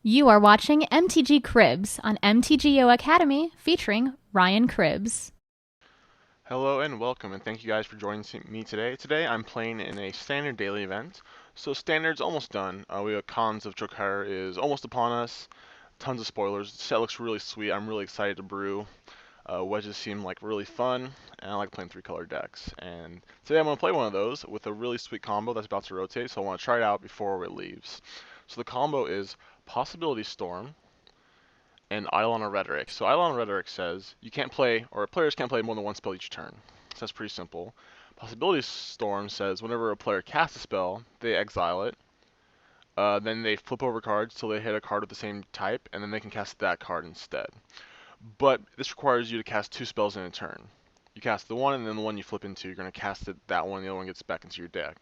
You are watching MTG Cribs on Mtgo Academy featuring RYANCRABBS. Hello and welcome, and thank you guys for joining me today. Today I'm playing in a standard daily event. So standard's almost done. We have Cons of Chokar is almost upon us. Tons of spoilers. The set looks really sweet. I'm really excited to brew. Wedges seem like really fun, and I like playing 3-color decks. And today I'm going to play one of those with a really sweet combo that's about to rotate, so I want to try it out before it leaves. So the combo is Possibility Storm and Eidolon of Rhetoric. So Eidolon of Rhetoric says you can't play, or players can't play more than one spell each turn. So that's pretty simple. Possibility Storm says whenever a player casts a spell, they exile it. Then they flip over cards till they hit a card with the same type, and then they can cast that card instead. But this requires you to cast 2 spells in a turn. You cast the one, and then the one you flip into, you're going to cast that one, and the other one gets back into your deck.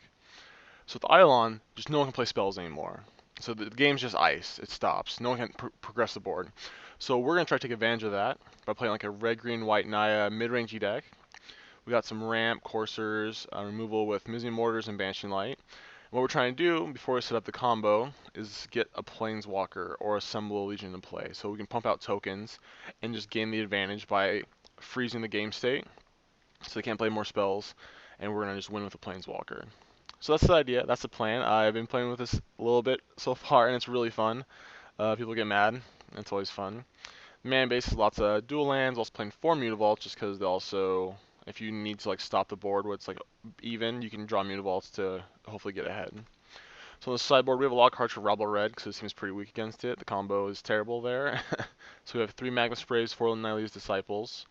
So with Eidolon, just no one can play spells anymore. So the game's just ice. It stops. No one can progress the board. So we're going to try to take advantage of that by playing like a red, green, white Naya mid-rangey deck. We got some ramp, coursers, removal with Mizzy Mortars and Banishing Light. And what we're trying to do before we set up the combo is get a Planeswalker or Assemble a Legion in play. So we can pump out tokens and just gain the advantage by freezing the game state so they can't play more spells, and we're going to just win with a Planeswalker. So that's the idea, that's the plan. I've been playing with this a little bit so far, and it's really fun. People get mad, and it's always fun. Man base is lots of dual lands, also playing 4 Mutavaults just because they also, if you need to like stop the board where it's like even, you can draw Mutavaults to hopefully get ahead. So on the sideboard we have a lot of cards for Rabble Red because it seems pretty weak against it. The combo is terrible there. So we have 3 Magma Sprays, 4 Nylea's Disciples,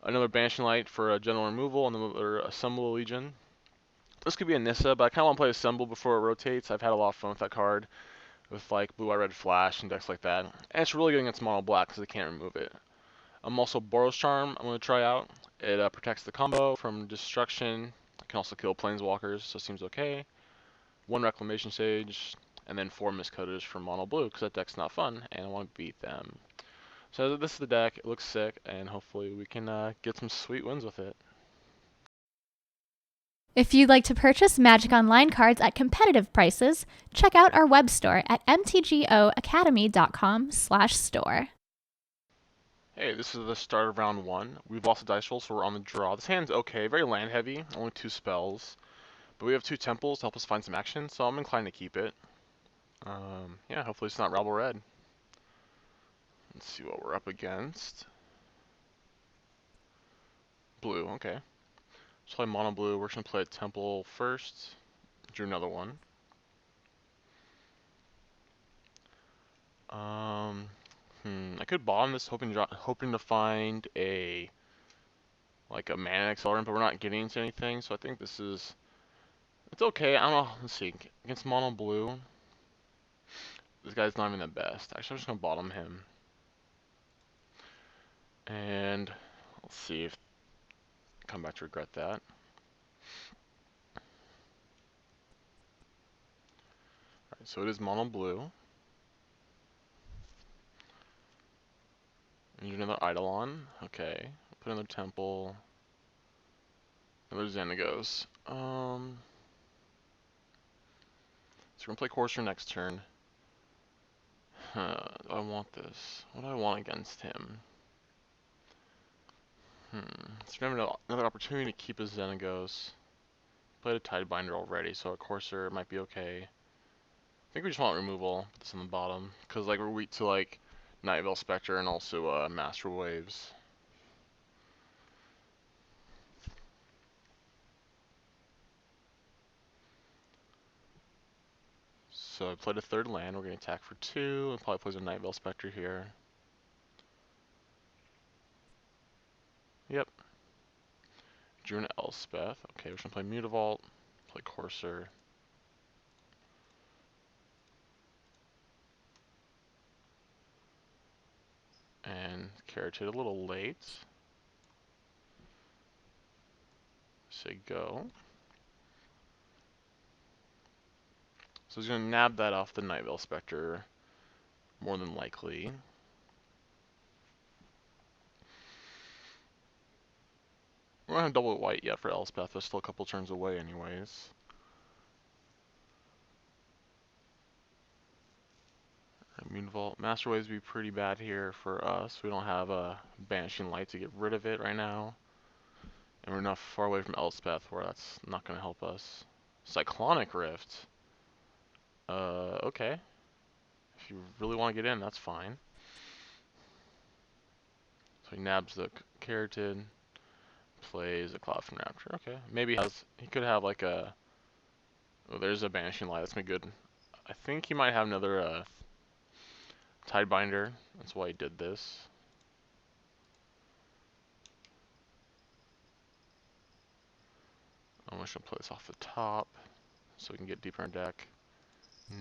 another Banishing Light for a general removal, and another Assemble a Legion. This could be a Nissa, but I kind of want to play Assemble before it rotates. I've had a lot of fun with that card, with like Blue-Eye Red Flash and decks like that. And it's really good against mono black because they can't remove it. Also Boros Charm I'm going to try out. It protects the combo from destruction. It can also kill Planeswalkers, so it seems okay. 1 Reclamation Sage, and then 4 Miscoders for mono blue because that deck's not fun and I want to beat them. So this is the deck. It looks sick, and hopefully we can get some sweet wins with it. If you'd like to purchase Magic Online cards at competitive prices, check out our web store at mtgoacademy.com/store. Hey, this is the start of round 1. We've lost a dice roll, so we're on the draw. This hand's okay, very land heavy, only 2 spells. But we have 2 temples to help us find some action, so I'm inclined to keep it. Yeah, hopefully it's not Rabble Red. Let's see what we're up against. Blue, okay. Let's play mono blue. We're just going to play a temple first. Drew another one. I could bottom this hoping to find a mana accelerant, but we're not getting into anything, so I think this is, it's okay. I don't know. Let's see. Against mono blue, this guy's not even the best. Actually, I'm just gonna bottom him, and let's see if I come back to regret that. Alright, so it is mono blue. And you do another Eidolon. Okay. Put another temple. Another Xenagos. So we're gonna play Courser next turn. I want this. What do I want against him? So we have another opportunity to keep a Xenagos. Played a Tidebinder already, so a Courser might be okay. I think we just want removal. Put this on the bottom, because like we're weak to like Night Veil Spectre and also Master Waves. So I played a 3rd land. We're going to attack for 2, and probably plays a Night Veil Spectre here. Yep. Drew an Elspeth. Okay, we're going to play Mutavault, play Courser. And Carrotate a little late. Say go. So he's going to nab that off the Night Veil Spectre, more than likely. We're not going to double white yet for Elspeth, they're still a couple turns away anyways. Immune Vault. Master Waves would be pretty bad here for us. We don't have a Banishing Light to get rid of it right now. And we're enough far away from Elspeth where that's not going to help us. Cyclonic Rift. Okay. If you really want to get in, that's fine. So he nabs the Keratin, plays a Cloud from Rapture. Okay. Maybe he could have like a... Oh, there's a Banishing Light. That's been good. I think he might have another Tidebinder. That's why he did this. I'm just gonna play this off the top so we can get deeper in deck.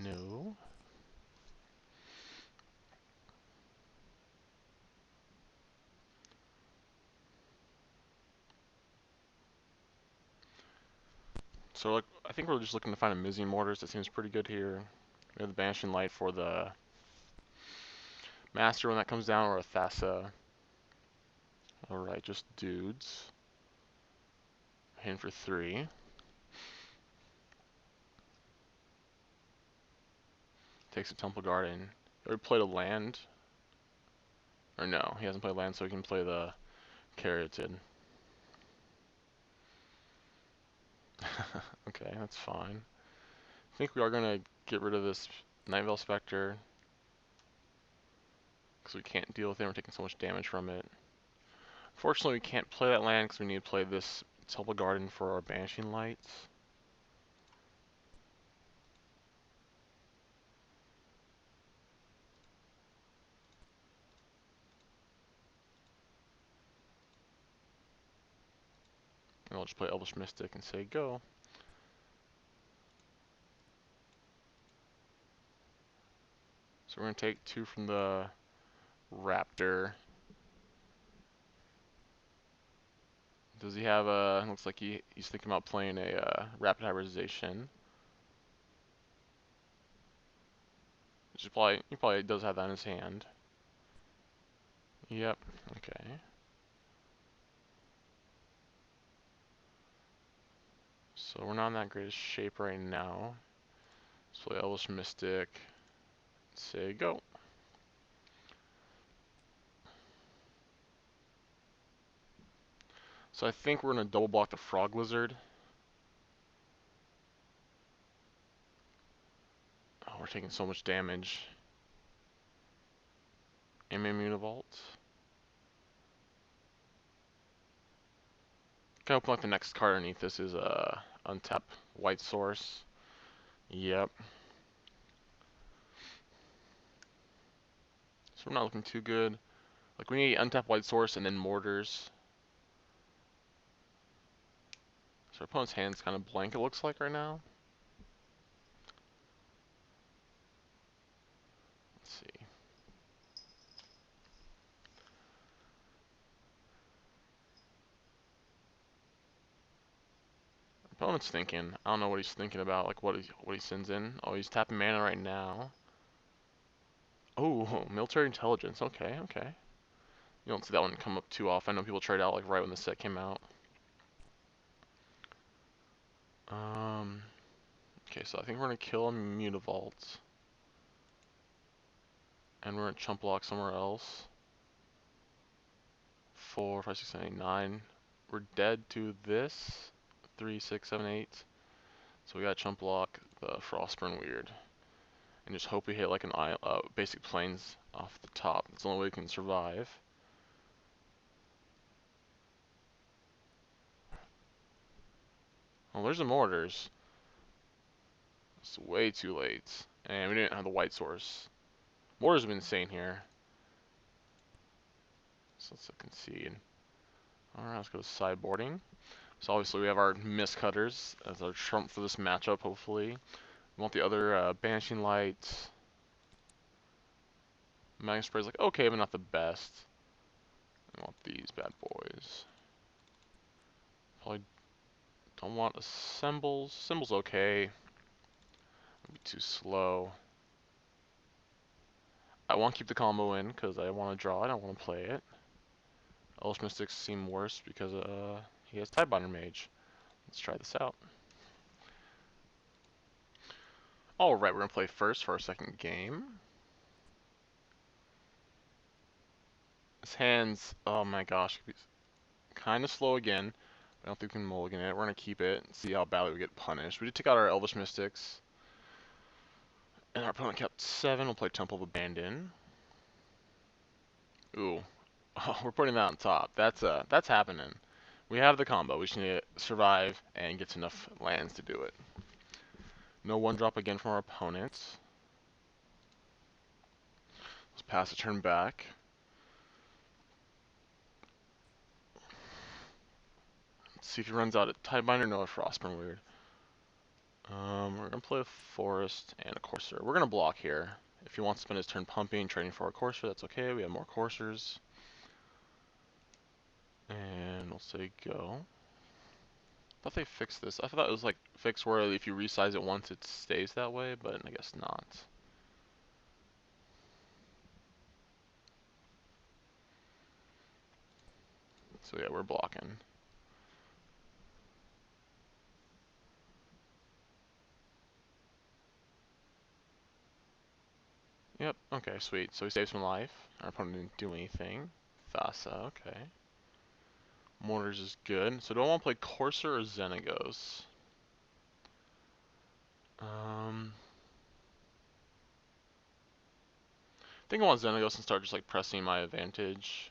No. So like, I think we're just looking to find a Mizzy Mortars that seems pretty good here. We have the Banishing Light for the Master when that comes down, or a Thassa. Alright, just dudes. Hitting for 3. Takes a Temple Garden. Or played a land. Or no, he hasn't played land, so he can play the Keratin. Okay, that's fine. I think we are going to get rid of this Night Veil Spectre. Because we can't deal with it, we're taking so much damage from it. Fortunately, we can't play that land because we need to play this Temple Garden for our Banishing Lights. And I'll just play Elvish Mystic and say go. So we're going to take 2 from the Raptor. Does he have a... Looks like he's thinking about playing a Rapid Hybridization. He probably does have that in his hand. Yep, okay. So we're not in that greatest shape right now. Let's play Elvish Mystic. Say go. So I think we're going to double block the Frog Lizard. Oh, we're taking so much damage. Immunivalt. Kind of open like the next card underneath this is untap White Source. Yep. So we're not looking too good. Like we need untap White Source and then Mortars. So our opponent's hand's kind of blank, it looks like right now. Let's see. Our opponent's thinking. I don't know what he's thinking about, like what he sends in. Oh, he's tapping mana right now. Oh, Military Intelligence. Okay, okay. You don't see that one come up too often. I know people trade out like right when the set came out. Okay, so I think we're gonna kill Immunivalt. And we're gonna chump block somewhere else. 4, 5, 6, 7, 8, 9. We're dead to this. 3, 6, 7, 8. So we gotta chump block the Frostburn Weird. And just hope we hit like an basic plains off the top. That's the only way we can survive. Oh, there's the mortars. It's way too late. And we didn't have the White Source. Mortars have been insane here. So let's concede. Alright, let's go to sideboarding. So obviously we have our Mistcutters as our trump for this matchup, hopefully. We want the other Banishing Light. Magnet Spray's like, okay, but not the best. I want these bad boys. Probably don't want Assembles. Symbol's okay. Be too slow. I want to keep the combo in because I want to draw it. I want to play it. Elvish Mystics seem worse because he has Tidebinder Mage. Let's try this out. Alright, we're going to play first for our second game. His hands, oh my gosh, kind of slow again. I don't think we can mulligan it. We're going to keep it and see how badly we get punished. We did take out our Elvish Mystics. And our opponent kept 7. We'll play Temple of Abandon. Ooh. Oh, we're putting that on top. That's happening. We have the combo. We just need to survive and get enough lands to do it. No 1-drop again from our opponent. Let's pass a turn back. Let's see if he runs out of Tidebinder. No, a Frostburn, weird. We're going to play a Forest and a Courser. We're going to block here. If he wants to spend his turn pumping, trading for a Courser, that's okay. We have more Coursers. And we'll say go. I thought they fixed this. I thought it was like fixed where if you resize it once it stays that way, but I guess not. So yeah, we're blocking. Yep, okay, sweet. So we saved some life. Our opponent didn't do anything. Thassa, okay. Mortars is good. So do I want to play Courser or Xenagos? I think I want Xenagos and start just like pressing my advantage.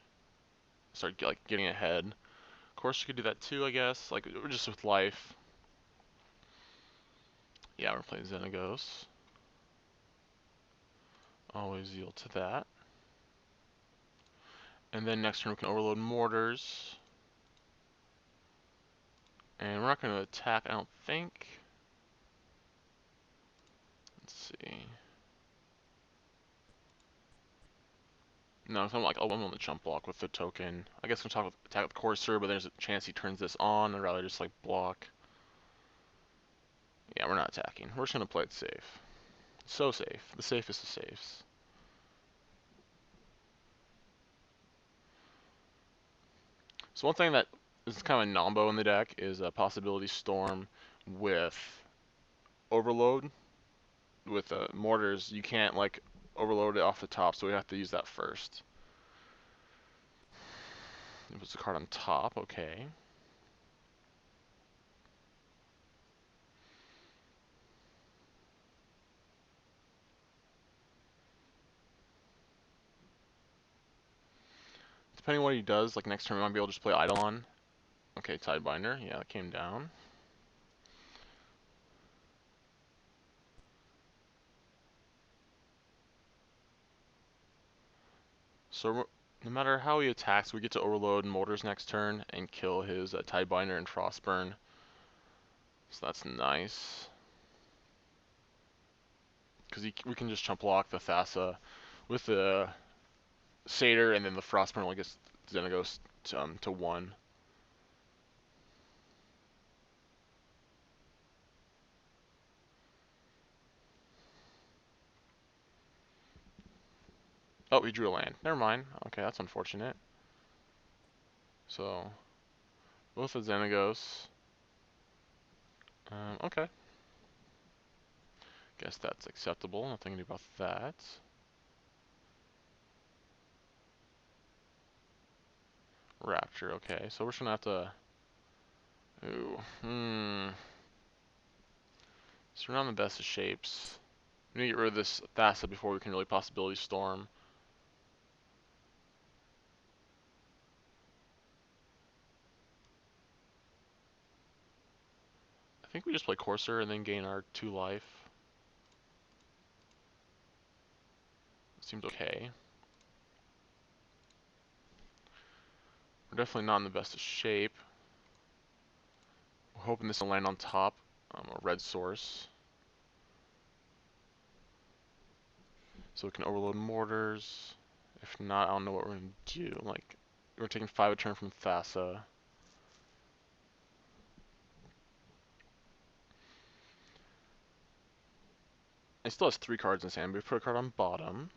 Start like getting ahead. Courser could do that too, I guess. Like we're just with life. Yeah, we're playing Xenagos. Always yield to that. And then next turn we can overload mortars. And we're not going to attack, I don't think. Let's see. No, so I'm like, oh, I'm on the jump block with the token. I guess I'm talking attack with Courser, but there's a chance he turns this on. I'd rather just like block. Yeah, we're not attacking. We're just going to play it safe. So safe. The safest of safes. So one thing that is kind of a nombo in the deck is a Possibility Storm with Overload. With Mortars, you can't like overload it off the top, so we have to use that first. It was a card on top, okay. Depending on what he does, like next turn we might be able to just play Eidolon. Okay, Tidebinder, yeah, that came down. So no matter how he attacks, we get to overload Mortars next turn and kill his Tidebinder and Frostburn. So that's nice. Because we can just chump block the Thassa with the Satyr, and then the Frostburn will get Xenagos to 1. Oh, he drew a land. Never mind. Okay, that's unfortunate. So, both the Xenagos. Okay. Guess that's acceptable. Nothing to do about that. Rapture, okay. So we're just gonna have to... Ooh, So we're not in the best of shapes. We need to get rid of this Thassa before we can really Possibility Storm. I think we just play Courser and then gain our 2 life. Seems okay. We're definitely not in the best of shape. We're hoping this will land on top. A red source. So we can overload mortars. If not, I don't know what we're going to do. Like, we're taking 5 a turn from Thassa. It still has 3 cards in his hand, but we put a card on bottom.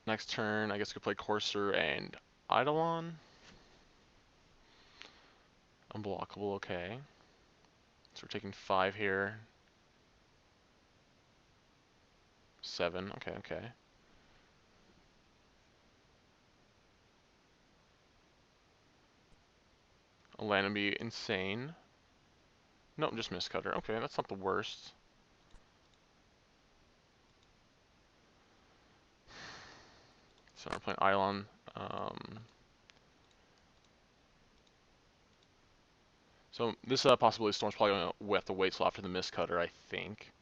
Next turn, I guess we could play Courser and Eidolon. Unblockable, okay. So we're taking 5 here. 7. Okay, okay. A land would be insane. Nope, just miscutter. Okay, that's not the worst. So we're playing Eidolon. So this possibility storm's probably going to have to wait till after the miscutter, I think.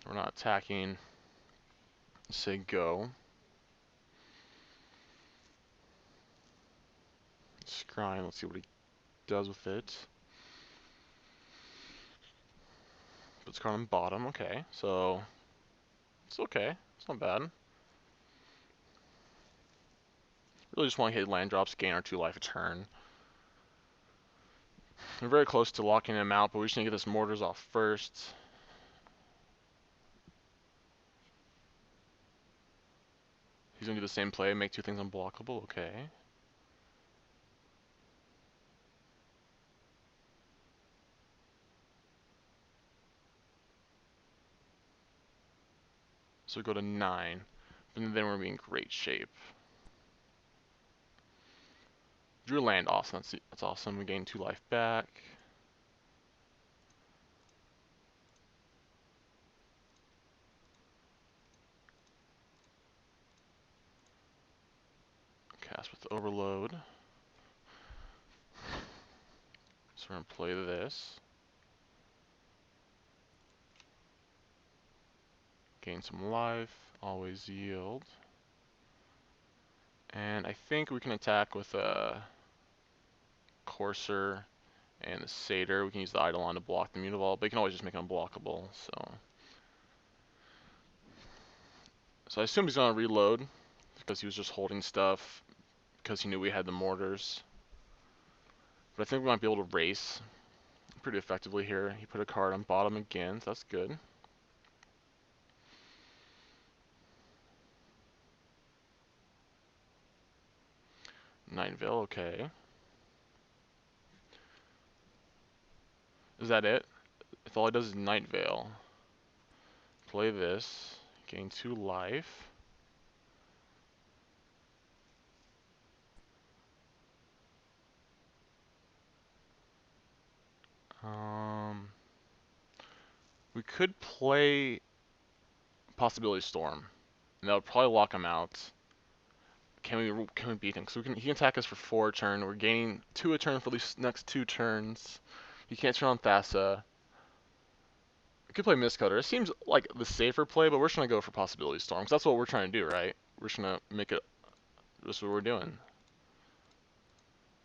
We're not attacking. Say go. Scrying, let's see what he does with it. Puts card on bottom, okay. So it's okay. It's not bad. Really just want to hit land drops, gain our 2 life a turn. We're very close to locking him out, but we just need to get this mortars off first. He's going to do the same play, make 2 things unblockable, okay. So we go to 9, and then we're going to be in great shape. Drew land, awesome, that's awesome. We gain 2 life back. Cast with overload. So we're going to play this. Gain some life, always yield. And I think we can attack with a Courser and the Satyr. We can use the Eidolon to block the Mutavault, but you can always just make it unblockable. So I assume he's going to reload because he was just holding stuff because he knew we had the mortars. But I think we might be able to race pretty effectively here. He put a card on bottom again, so that's good. Night Veil, okay. Is that it? If all he does is Night Veil. Play this. Gain 2 life. We could play Possibility Storm, and that would probably lock him out. Can we beat him? Because he can attack us for 4 turns. We're gaining 2 a turn for these next 2 turns. He can't turn on Thassa. We could play Mistcutter. It seems like the safer play, but we're just gonna go for Possibility Storm, because that's what we're trying to do, right? We're just gonna make it. That's what we're doing.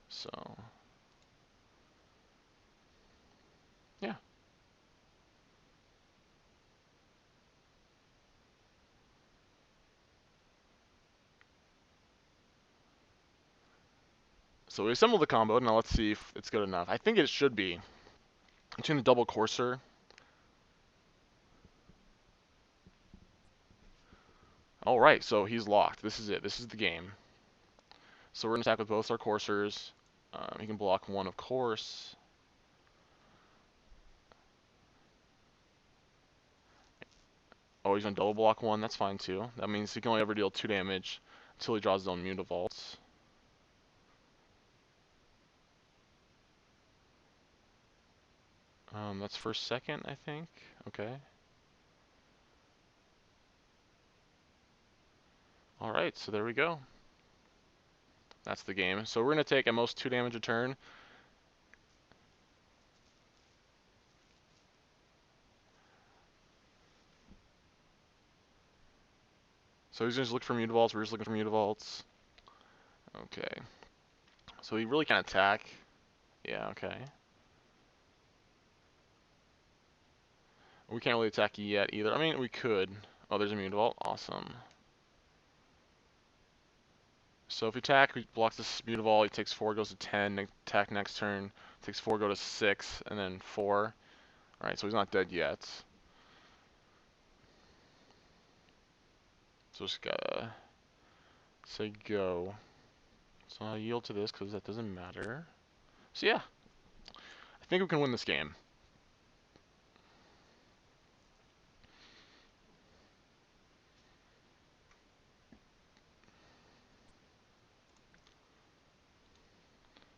So yeah. So we assembled the combo. Now let's see if it's good enough. I think it should be. Between the double Courser. Alright, so he's locked. This is it. This is the game. So we're going to attack with both our coursers. He can block 1, of course. Oh, he's going to double block 1. That's fine, too. That means he can only ever deal 2 damage until he draws his own Mutavaults. That's first, second, I think. Okay. Alright, so there we go. That's the game. So we're going to take at most 2 damage a turn. So he's just looking for Mutavaults. We're just looking for Mutavaults. Okay. So he really can't attack. Yeah, okay. We can't really attack yet either. I mean, we could. Oh, there's a Mutavault. Awesome. So if we attack, we block this Mutavault. He takes 4, goes to 10. Attack next turn. Takes 4, go to 6, and then 4. Alright, so he's not dead yet. So just gotta say go. So I'll yield to this because that doesn't matter. So yeah, I think we can win this game.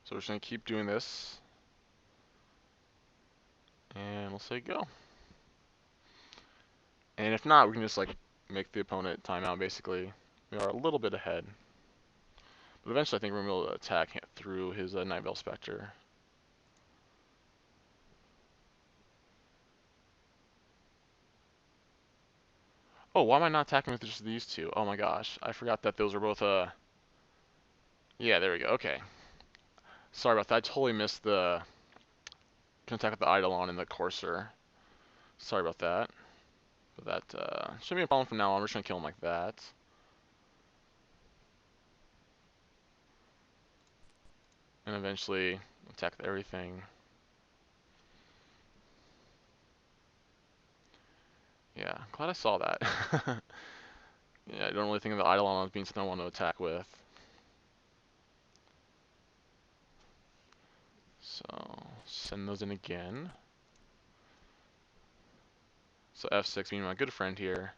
So we're just going to keep doing this. And we'll say go. And if not, we can just like make the opponent timeout basically. We are a little bit ahead. But eventually I think we're going to be able to attack through his Night Veil Spectre. Oh, why am I not attacking with just these two? Oh my gosh, I forgot that those are both, yeah, there we go, okay. Sorry about that, I totally missed the, can attack with the Eidolon and the Courser. Sorry about that. But that, shouldn't be a problem from now on, we're just gonna kill him like that. And eventually, attack with everything. Yeah, glad I saw that. Yeah, I don't really think of the Eidolon as being something I want to attack with. So, send those in again. So F6 being my good friend here.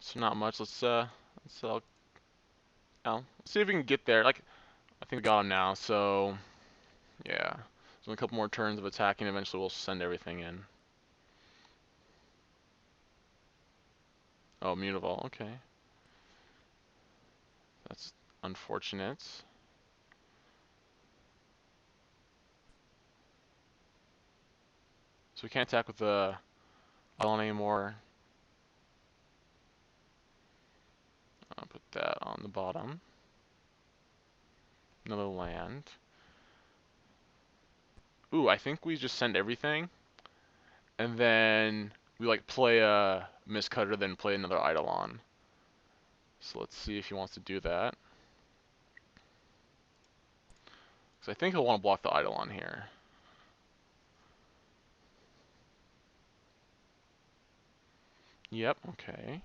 So not much. Let's see if we can get there. Like, I think we got him now. So yeah, so a couple more turns of attacking. Eventually, we'll send everything in. Oh, Mutavault. Okay, that's unfortunate. So we can't attack with the Eidolon anymore. I'll put that on the bottom. Another land. Ooh, I think we just send everything, and then we like play a Mistcutter, then play another Eidolon. So let's see if he wants to do that. Because I think he'll want to block the Eidolon here. Yep, okay.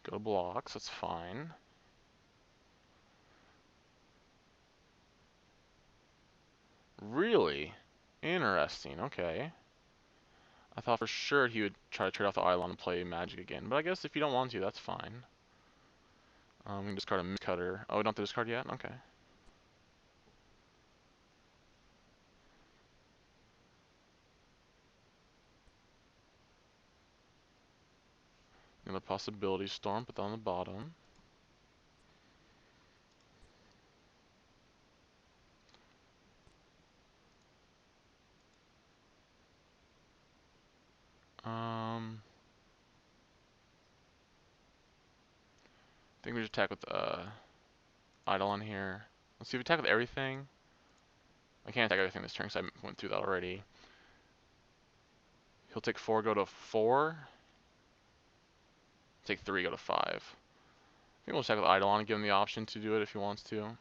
Go to blocks, that's fine. Really? Interesting, okay. I thought for sure he would try to trade off the Eidolon and play Magic again, but I guess if you don't want to, that's fine. We can discard a Mistcutter. Oh, we don't have to discard yet? Okay. Another Possibility Storm, put that on the bottom. I think we just attack with Eidolon here. Let's see if we attack with everything. I can't attack everything this turn because I went through that already. He'll take 4, go to 4. Take 3, go to 5. I think we'll attack with Eidolon and give him the option to do it if he wants to.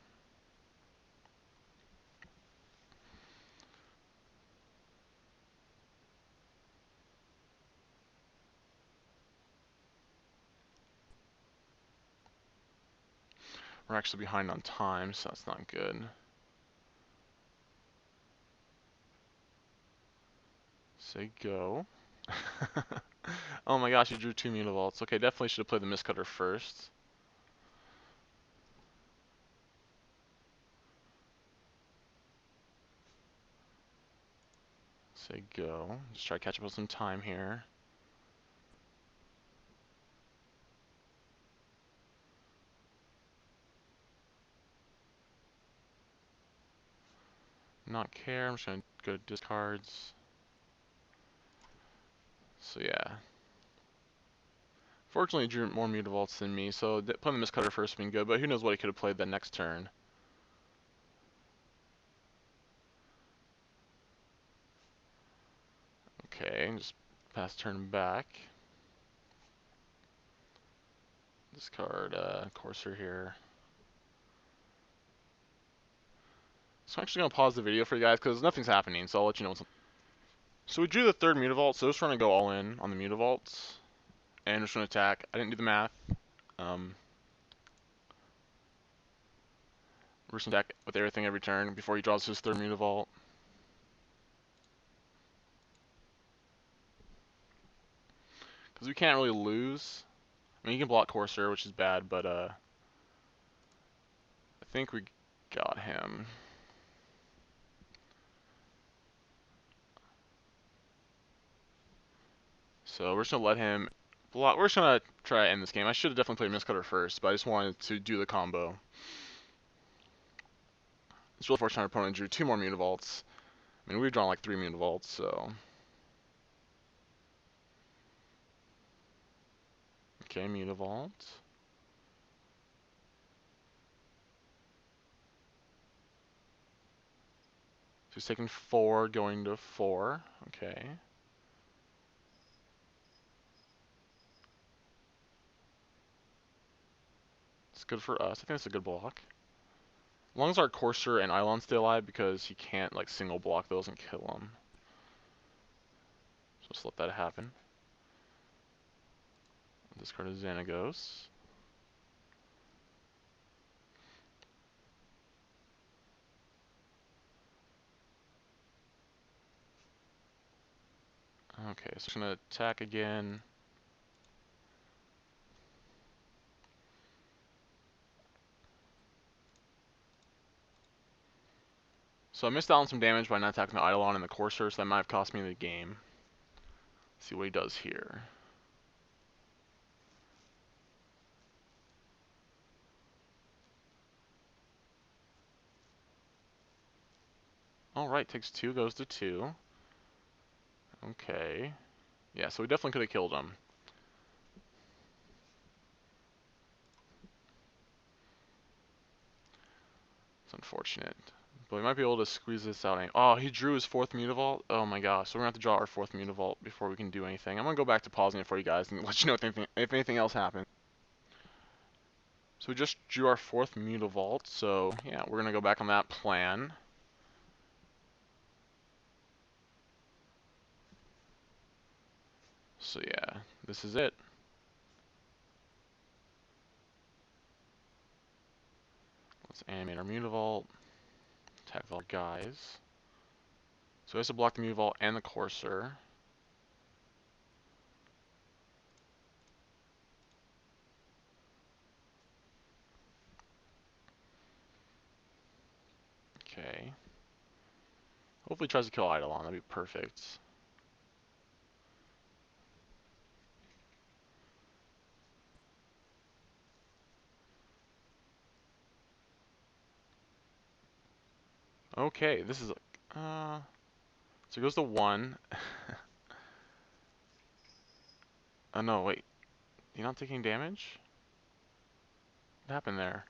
We're actually behind on time, so that's not good. Say go. Oh my gosh, he drew 2 Mutavaults. Okay, definitely should have played the Mistcutter first. Say go. Just try to catch up with some time here. Not care. I'm just gonna go to discards. So yeah. Fortunately, he drew more Mutavaults than me, so playing the Mistcutter first would have been good, but who knows what he could have played that next turn. Okay, just pass turn back. Discard Courser here. So I'm actually going to pause the video for you guys because nothing's happening, so I'll let you know what's. So we drew the third Mutavault, so just trying to go all in on the Mutavaults. And just going to attack. I didn't do the math. We're just gonna attack with everything every turn before he draws his third Mutavault. Because we can't really lose. I mean, you can block Corsair, which is bad, but I think we got him. So we're just gonna let him block. We're just gonna try to end this game. I should have definitely played Mistcutter first, but I just wanted to do the combo. It's really fortunate our opponent drew 2 more Mutavaults. I mean, we've drawn like 3 Mutavaults, so. Okay, Mutavault. So he's taking 4, going to 4. Okay. It's good for us. I think it's a good block. As long as our Courser and Eidolon stay alive, because he can't like single block those and kill them. So just let that happen. Discard a Xanagos. Okay, so I'm gonna attack again. So I missed out on some damage by not attacking the Eidolon and the Courser, so that might have cost me the game. Let's see what he does here. Alright, takes 2, goes to 2. Okay. Yeah, so we definitely could have killed him. It's unfortunate. But we might be able to squeeze this out. Oh, he drew his 4th Mutavault? Oh my gosh, so we're going to have to draw our 4th Mutavault before we can do anything. I'm going to go back to pausing it for you guys and let you know if anything else happens. So we just drew our 4th Mutavault, so yeah, we're going to go back on that plan. So yeah, this is it. Let's animate our Mutavault. Attack all guys. So he has to block the Mutavault and the Courser. Okay. Hopefully he tries to kill Eidolon, that'd be perfect. Okay, this is so he goes to 1. Oh no, wait. He not taking damage? What happened there?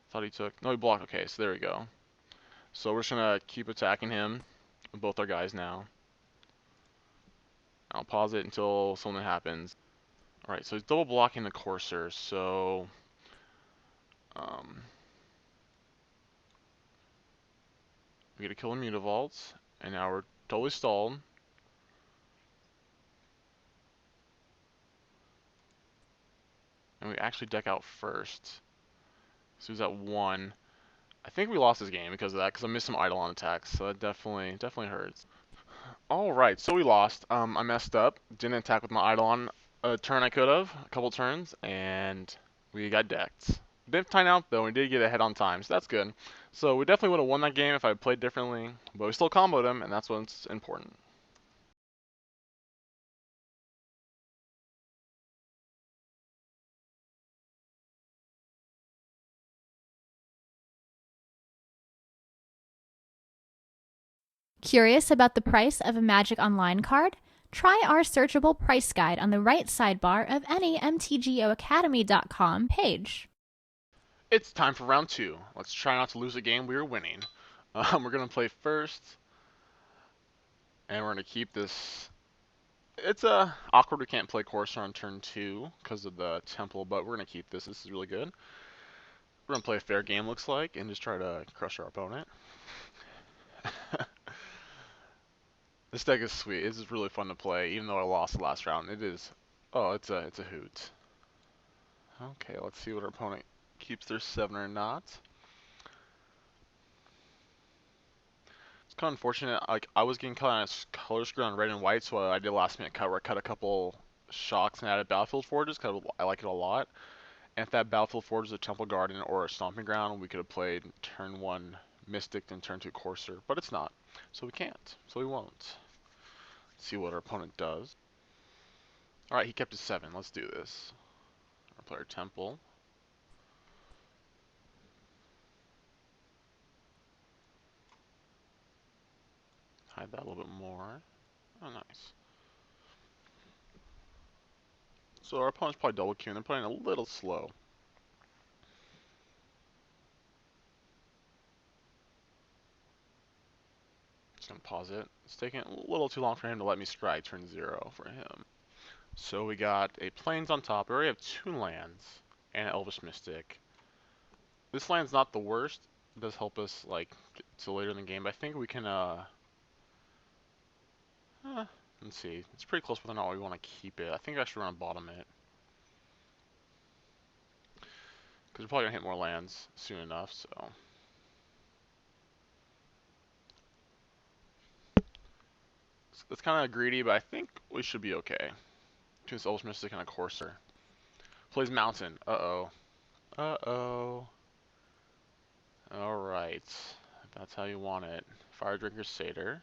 Thought he took. No, he blocked. Okay, so there we go. So we're just gonna keep attacking him with both our guys now. I'll pause it until something happens. Alright, so he's double blocking the Courser, so we get to kill a Mutavault, and now we're totally stalled. And we actually deck out first. So he's at 1. I think we lost this game because of that, because I missed some Eidolon attacks, so that definitely hurts. Alright, so we lost. I messed up. Didn't attack with my Eidolon a turn I could have, a couple turns, and we got decked. Didn't time out though, we did get ahead on time, so that's good. So we definitely would have won that game if I played differently, but we still comboed him, and that's what's important. Curious about the price of a Magic Online card? Try our searchable price guide on the right sidebar of any mtgoacademy.com page. It's time for round 2. Let's try not to lose a game we were winning. We're going to play first, and we're going to keep this. It's awkward we can't play Courser on turn 2 because of the Temple, but we're going to keep this. This is really good. We're going to play a fair game, looks like, and just try to crush our opponent. This deck is sweet. This is really fun to play, even though I lost the last round. It is. Oh, it's a hoot. Okay, let's see what our opponent keeps their 7 or not. kind of unfortunate. Like I was getting kind of color screwed on red and white, so I did a last minute cut where I cut a couple shocks and added battlefield forges because I like it a lot. And if that battlefield forge was a temple garden or a stomping ground, we could have played turn 1 mystic and turn 2 courser, but it's not, so we can't, so we won't. Let's see what our opponent does. All right, he kept his 7. Let's do this. Our player temple. Hide that a little bit more. Oh, nice. So our opponent's probably double queuing. They're playing a little slow. Just gonna pause it. It's taking a little too long for him to let me scry turn 0 for him. So we got a plains on top. We already have 2 lands and an Elvish Mystic. This land's not the worst. It does help us like get to later in the game, but I think we can let's see. It's pretty close whether or not we want to keep it. I think I should run bottom it. Because we're probably going to hit more lands soon enough, so. It's kind of greedy, but I think we should be okay. Between this Elvish Mystic and a Courser. Plays Mountain. Uh-oh. Uh-oh. Alright. That's how you want it. Fire Drinker Satyr.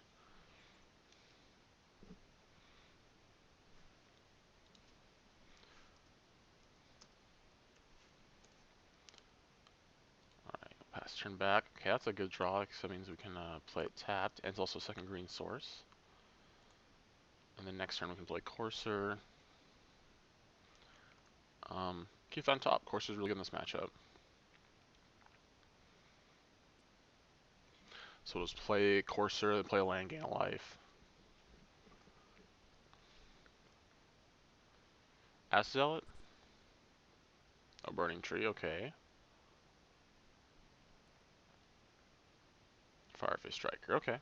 Pass turn back. Okay, that's a good draw, because that means we can play it tapped, and it's also a second green source. And then next turn we can play Courser. Keith on top. Courser's really good in this matchup. So we'll just play Courser, then play a land, gain a life. Acid Zealot? A Burning Tree, okay. Firefist Striker, okay.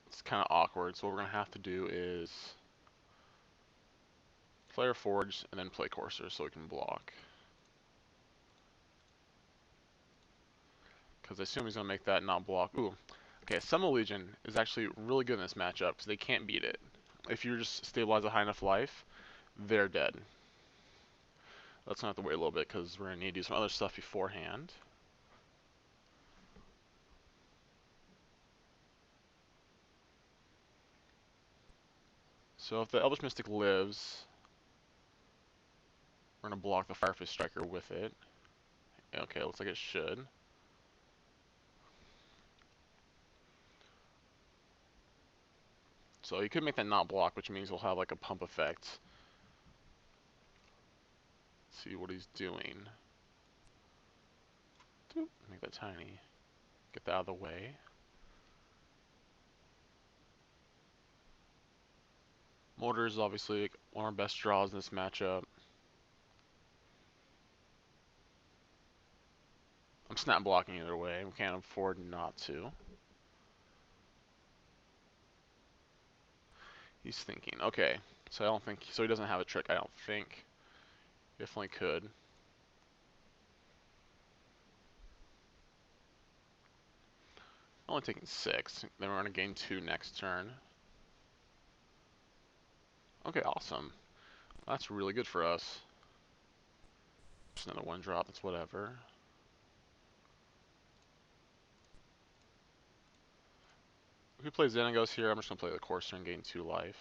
It's kind of awkward, so what we're going to have to do is play our Forge and then play Courser so we can block. Because I assume he's going to make that not block. Ooh, okay, Summon Legion is actually really good in this matchup because they can't beat it. If you just stabilize a high enough life, they're dead. Let's not have to wait a little bit because we're going to need to do some other stuff beforehand. So if the Elvish Mystic lives, we're going to block the Firefist Striker with it. Okay, looks like it should. So you could make that not block, which means we'll have like a pump effect. Let's see what he's doing. Make that tiny. Get that out of the way. Mortar is obviously one of our best draws in this matchup. I'm snap blocking either way. We can't afford not to. He's thinking. Okay, so I don't think so. He doesn't have a trick. I don't think. Definitely could. Only taking 6. Then we're gonna gain 2 next turn. Okay, awesome. That's really good for us. Just another 1 drop. That's whatever. If he plays Xenagos here, I'm just gonna play the Courser and gain 2 life.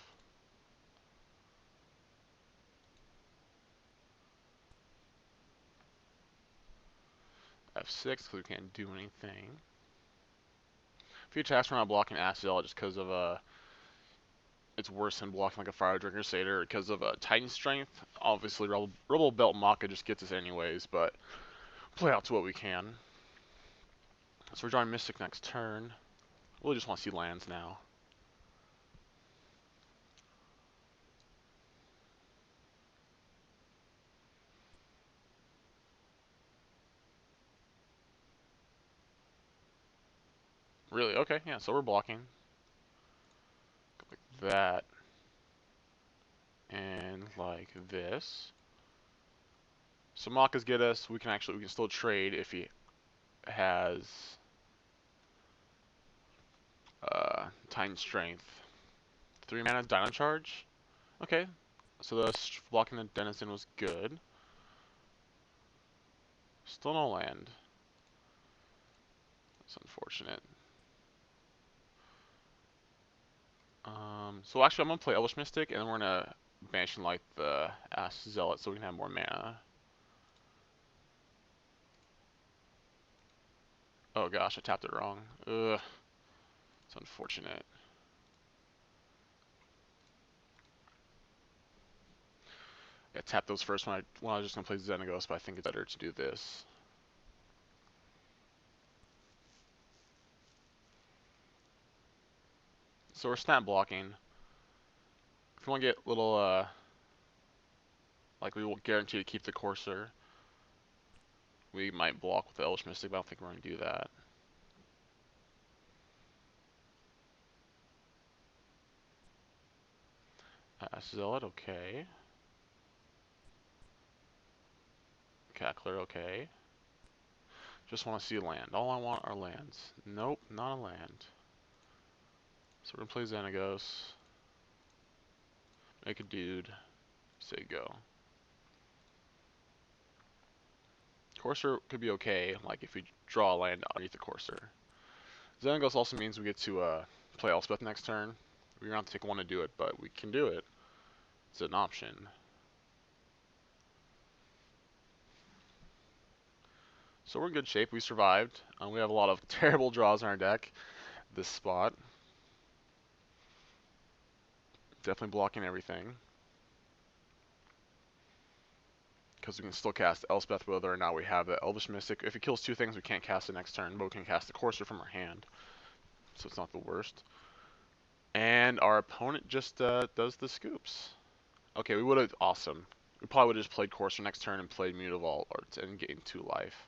F6 because we can't do anything. If he attacks, we're not blocking Acid Zealot just because of it's worse than blocking like a Fire Drinker Satyr because of Titan Strength. Obviously, Rebel Belt Maka just gets us anyways, but play out to what we can. So we're drawing Mystic next turn. Really just want to see lands now. Really? Okay, yeah, so we're blocking. Like that. And like this. So Makas get us. We can still trade if he has Titan Strength. 3 mana Dino Charge. Okay, so the blocking the Denizen was good. Still no land. That's unfortunate. So actually I'm gonna play Elvish Mystic, and then we're gonna Banishing Light the Ass Zealot so we can have more mana. Oh gosh, I tapped it wrong. Ugh. It's unfortunate. I tapped those first when I was just gonna play Xenagos, but I think it's better to do this. So we're snap blocking. If we want to get little, like we will guarantee to keep the Courser, we might block with the Elvish Mystic, but I don't think we're going to do that. Zealot, okay. Cackler, okay. Just want to see land. All I want are lands. Nope, not a land. So we're going to play Xenagos. Make a dude. Say go. Courser could be okay, like if we draw a land underneath the Courser. Xenagos also means we get to play Elspeth next turn. We're going to have to take one to do it, but we can do it. It's an option. So we're in good shape. We survived. We have a lot of terrible draws in our deck. This spot. Definitely blocking everything. Because we can still cast Elspeth whether or not we have the Elvish Mystic. If it kills 2 things, we can't cast it next turn, but we can cast the Courser from our hand. So it's not the worst. And our opponent just does the scoops. Okay, we would have... Awesome. We probably would have just played Courser next turn and played Mutavault and gained 2 life.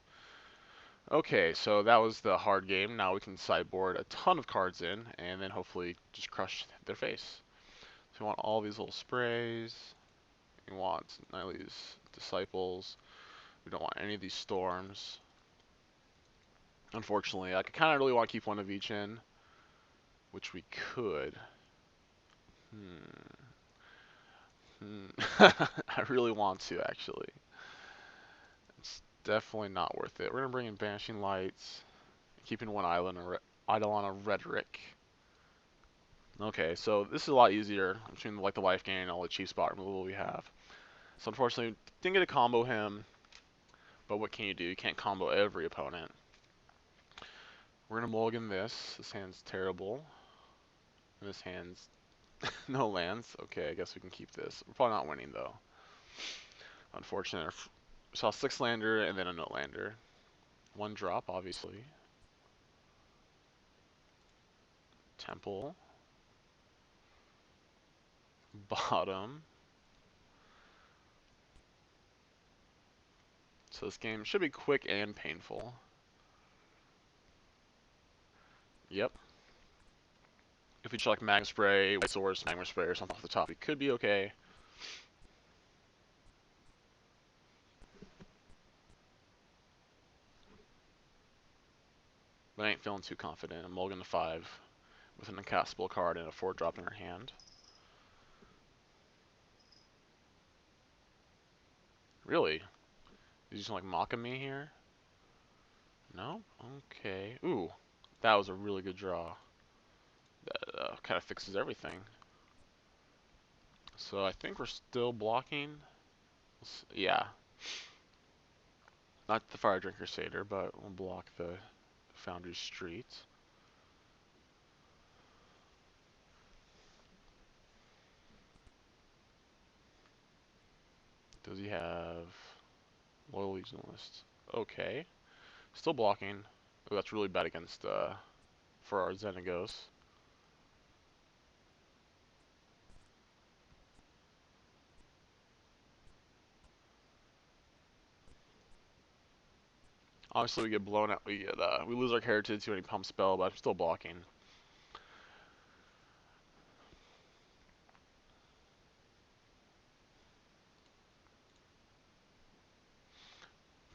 Okay, so that was the hard game. Now we can sideboard a ton of cards in, and then hopefully just crush their face. So we want all these little sprays. We want Nylee's Disciples. We don't want any of these storms. Unfortunately, I kind of really want to keep one of each in, which we could. I really want to, actually. It's definitely not worth it. We're going to bring in Banishing Lights, keeping one Eidolon of Rhetoric. Okay, so this is a lot easier between like the life gain and all the cheap spot removal we have. So unfortunately, didn't get to combo him, but what can you do? You can't combo every opponent. We're going to mulligan this. This hand's terrible. And this hand's no lands. Okay, I guess we can keep this. We're probably not winning, though. Unfortunate. We saw 6 lander and then a no lander. 1 drop, obviously. Temple. Bottom. So this game should be quick and painful. Yep. If we just like Magma Spray, White Source, Magma Spray, or something off the top, it could be okay. But I ain't feeling too confident. I'm mulligan to 5 with an uncastable card and a 4-drop in our hand. Really? Did you just like mocking me here? No? Okay. Ooh, that was a really good draw. That kind of fixes everything. So I think we're still blocking. Yeah. Not the Fire Drinker Crusader, but we'll block the Foundry Street. Does he have Loyal Legionalist? Okay. Still blocking. Oh, that's really bad against for our Xenagos. Obviously, we get blown out. We lose our heritage to any pump spell, but I'm still blocking.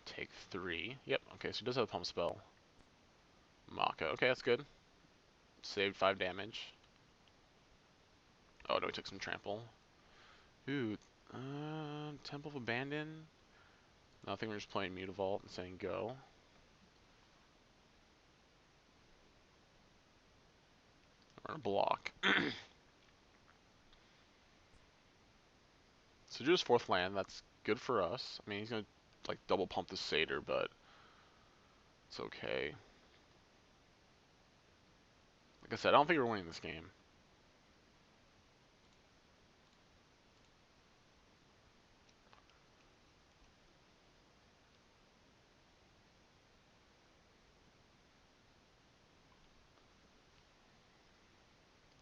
Take 3. Yep. Okay, so he does have a pump spell. Maka. Okay, that's good. Saved 5 damage. Oh no, he took some trample. Ooh, Temple of Abandon. No, I think we're just playing Mutavault and saying go. We're gonna block. So do his 4th land, that's good for us. I mean, he's gonna like double pump the Satyr, but it's okay. Like I said, I don't think we're winning this game.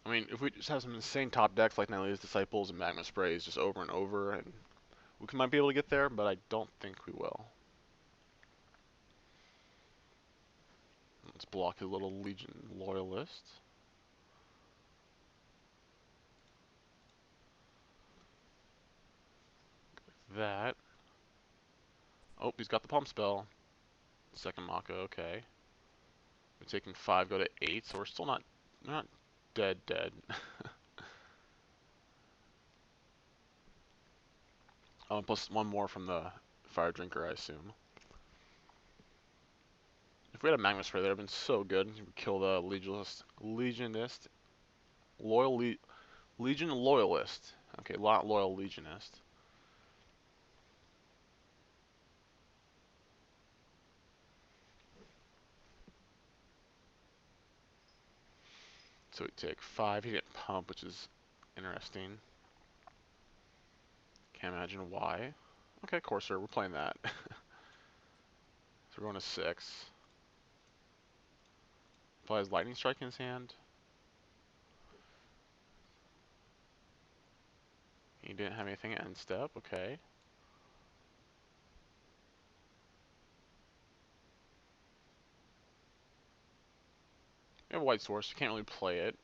I mean, if we just have some insane top decks like Naya's Disciples and Magma Sprays just over and over, and we might be able to get there, but I don't think we will. Let's block his little Legion Loyalist. That. Oh, he's got the pump spell. Second Maka, okay. We're taking 5, go to 8, so we're still not dead. Oh, plus 1 more from the Fire Drinker, I assume. If we had a Magma Spray, that would have been so good. We kill the Legionist. Legion Loyalist. Okay, not Loyal Legionist. So we take 5, he didn't pump, which is interesting. Can't imagine why. Okay, Courser, we're playing that. So we're going to 6. Probably has Lightning Strike in his hand. He didn't have anything at end step, okay. We have a White Source, you can't really play it.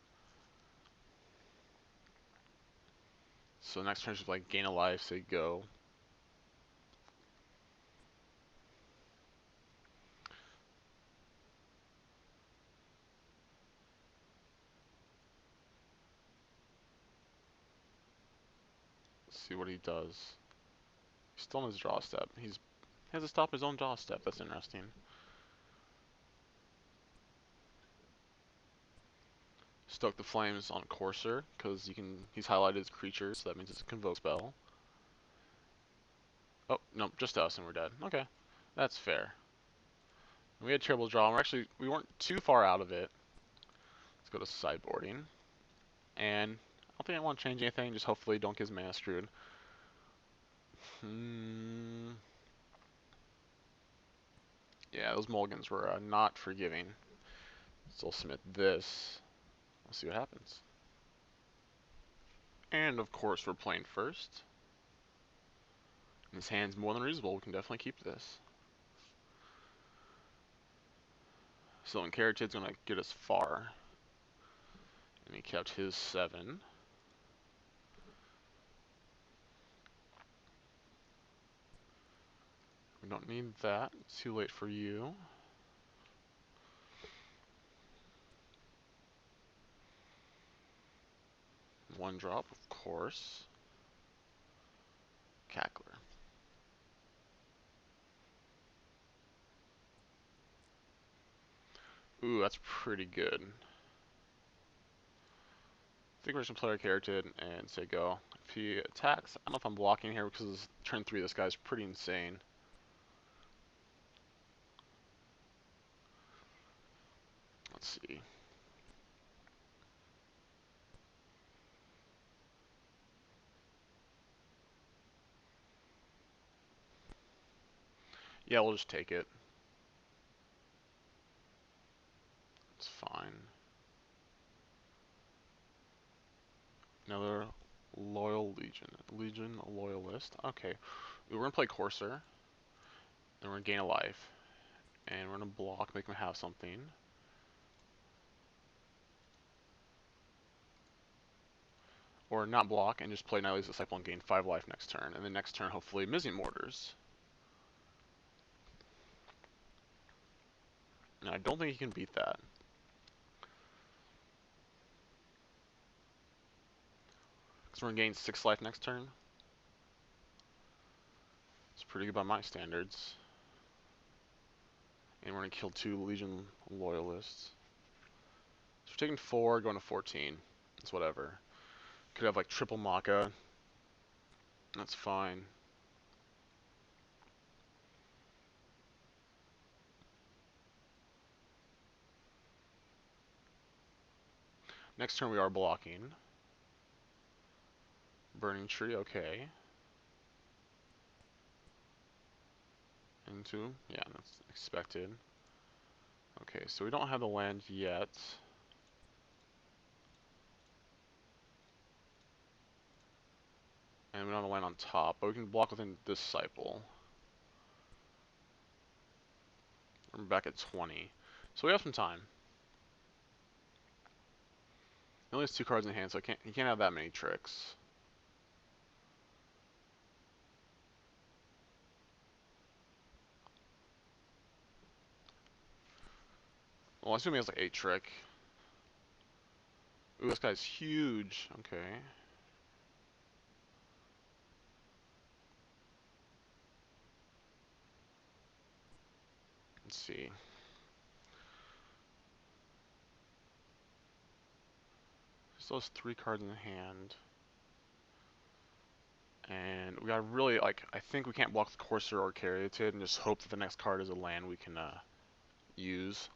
So next turn is like gain a life, say go. Let's see what he does. He's still in his draw step. He has to stop his own draw step, that's interesting. Stoke the Flames on Courser, because he's highlighted his creatures, so that means it's a Convoke spell. Oh, no, just us and we're dead. Okay, that's fair. We had terrible draw, and we weren't too far out of it. Let's go to sideboarding. And I don't think I want to change anything, just hopefully don't get his mana screwed. Yeah, those mulligans were not forgiving. Still submit this. We'll see what happens. And of course we're playing first. And his hand's more than reasonable, we can definitely keep this. So Caratid's gonna get us far. And he kept his 7. We don't need that. It's too late for you. One drop, of course. Cackler. Ooh, that's pretty good. I think we're just gonna play our Caratid and say go. If he attacks, I don't know if I'm blocking here because turn 3 this guy's pretty insane. Let's see. Yeah, we'll just take it. It's fine. Another Loyal Legion. Legion Loyalist. Okay. We're gonna play Courser. Then we're gonna gain a life. And we're gonna block, make him have something. Or not block and just play Nihilis's Disciple and gain 5 life next turn. And then next turn, hopefully, Mizzy Mortars. And I don't think he can beat that. So we're gonna gain 6 life next turn. It's pretty good by my standards. And we're gonna kill 2 Legion Loyalists. So we're taking 4, going to 14. It's whatever. Could have like triple Maka. That's fine. Next turn we are blocking. Burning Tree, okay. Into, yeah, that's expected. Okay, so we don't have the land yet. And we don't have a land on top, but we can block within Disciple. We're back at 20. So we have some time. He only has 2 cards in hand, so he can't have that many tricks. Well, I assume he has like 8 trick. Ooh, this guy's huge. Okay. Let's see. Still has 3 cards in hand. And we gotta really, like, I think we can't block the Courser or Caryatid and just hope that the next card is a land we can use.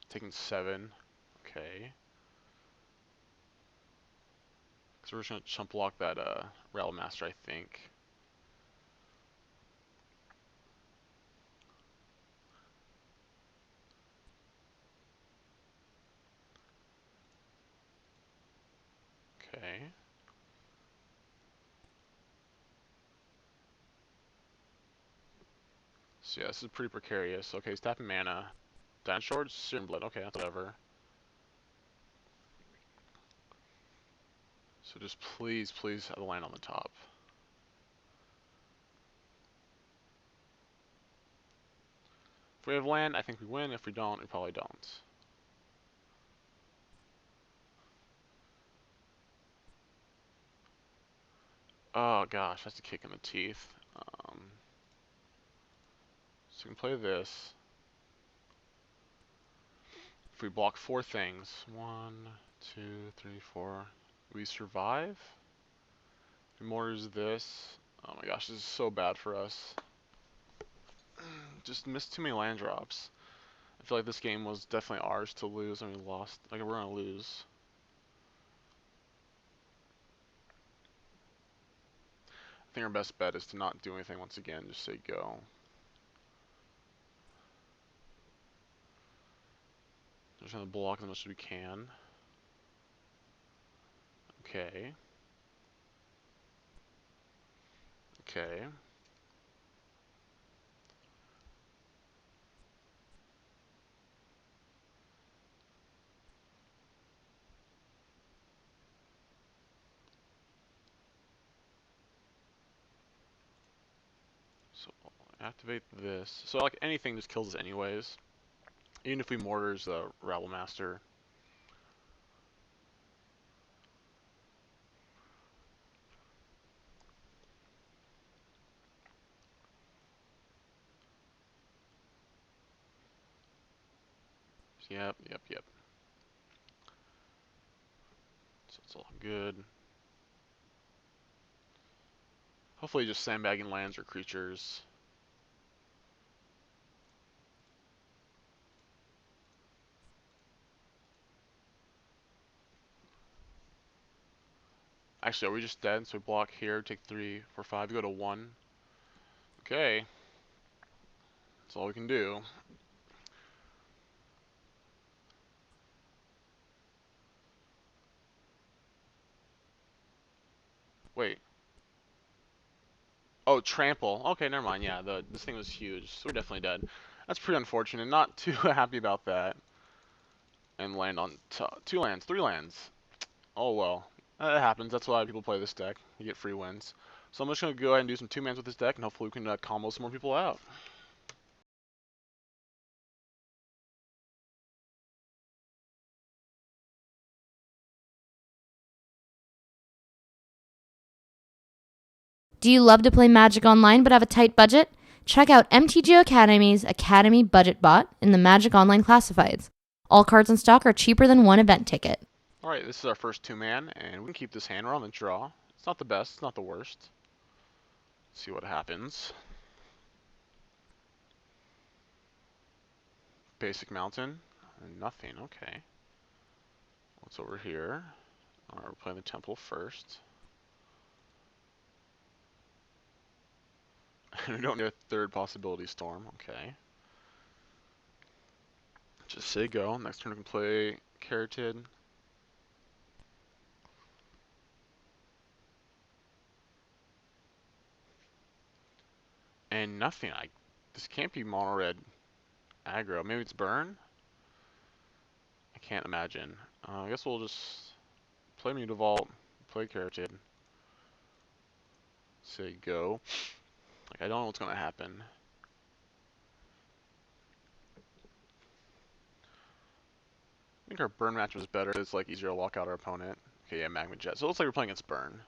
Taking 7. Okay. So we're just gonna chump block that Rattle Master, I think. Okay. So yeah, this is pretty precarious. Okay, he's tapping mana. Dino Swords, Searing Blood. Okay, that's whatever. So just please, please have a land on the top. If we have land, I think we win. If we don't, we probably don't. Oh gosh, that's a kick in the teeth. So we can play this. If we block 4 things, 1, 2, 3, 4, we survive. He mortars this. Oh my gosh, this is so bad for us. Just missed too many land drops. I feel like this game was definitely ours to lose, and we lost. Like, we're gonna lose. I think our best bet is to not do anything once again, just say go. Just gonna block as much as we can. Okay. Okay. So activate this. So like anything just kills us anyways. Even if we mortars the Rabble Master. Yep, yep, yep. So it's all good. Hopefully just sandbagging lands or creatures. Actually, are we just dead? So we block here, take 3, 4, 5, go to 1. Okay. That's all we can do. Wait. Oh, trample. Okay, never mind. Yeah, this thing was huge. So we're definitely dead. That's pretty unfortunate. Not too happy about that. And land on 2 lands, 3 lands. Oh well. That happens. That's why people play this deck. You get free wins. So I'm just going to go ahead and do some 2-mans with this deck, and hopefully we can combo some more people out. Do you love to play Magic Online but have a tight budget? Check out Mtgo Academy's Academy Budget Bot in the Magic Online Classifieds. All cards in stock are cheaper than one event ticket. Alright, this is our first 2-man, and we can keep this hand. We're on the draw. It's not the best, it's not the worst. Let's see what happens. Basic mountain. Nothing, okay. What's over here? Alright, we're playing the temple first. We don't need a third possibility storm, okay. Just say go. Next turn we can play Carotid. And nothing. This can't be mono red aggro. Maybe it's burn? I can't imagine. I guess we'll just play Mutavault, play Carotid. Say go. Like, I don't know what's gonna happen. I think our burn match was better. It's like easier to lock out our opponent. Okay, yeah, Magma Jet. So it looks like we're playing against burn.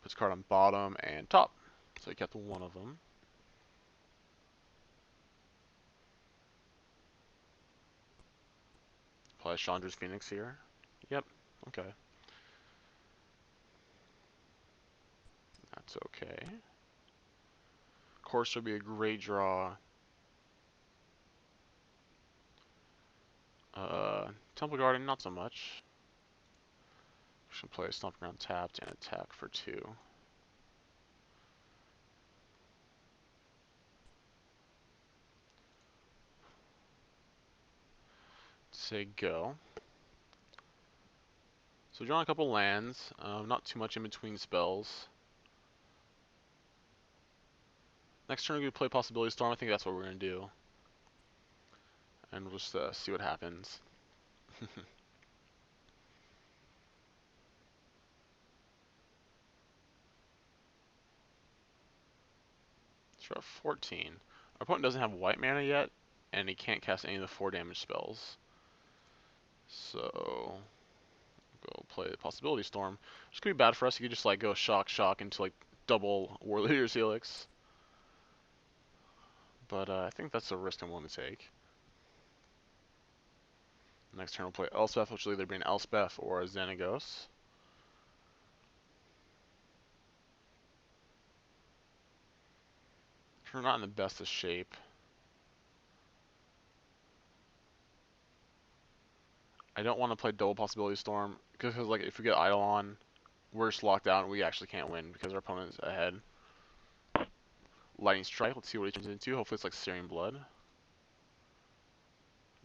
Puts card on bottom and top. So you kept one of them. Play Chandra's Phoenix here. Yep, okay. That's okay. Course would be a great draw. Temple Garden, not so much. Should play Stomping Ground tapped and attack for 2. Say go. So drawing a couple lands, not too much in between spells. Next turn we play Possibility Storm. I think that's what we're gonna do, and we'll just see what happens. Draw 14. Our opponent doesn't have white mana yet, and he can't cast any of the 4 damage spells. So go play the Possibility Storm. Which could be bad for us. You could just like go shock into like double War Leader's Helix. But I think that's a risk I'm willing to take. Next turn we'll play Elspeth, which will either be an Elspeth or a Xenagos. We're not in the best of shape. I don't want to play double Possibility Storm because like if we get Eidolon, we're just locked out and we actually can't win because our opponent's ahead. Lightning Strike, let's see what he turns into. Hopefully it's like Searing Blood.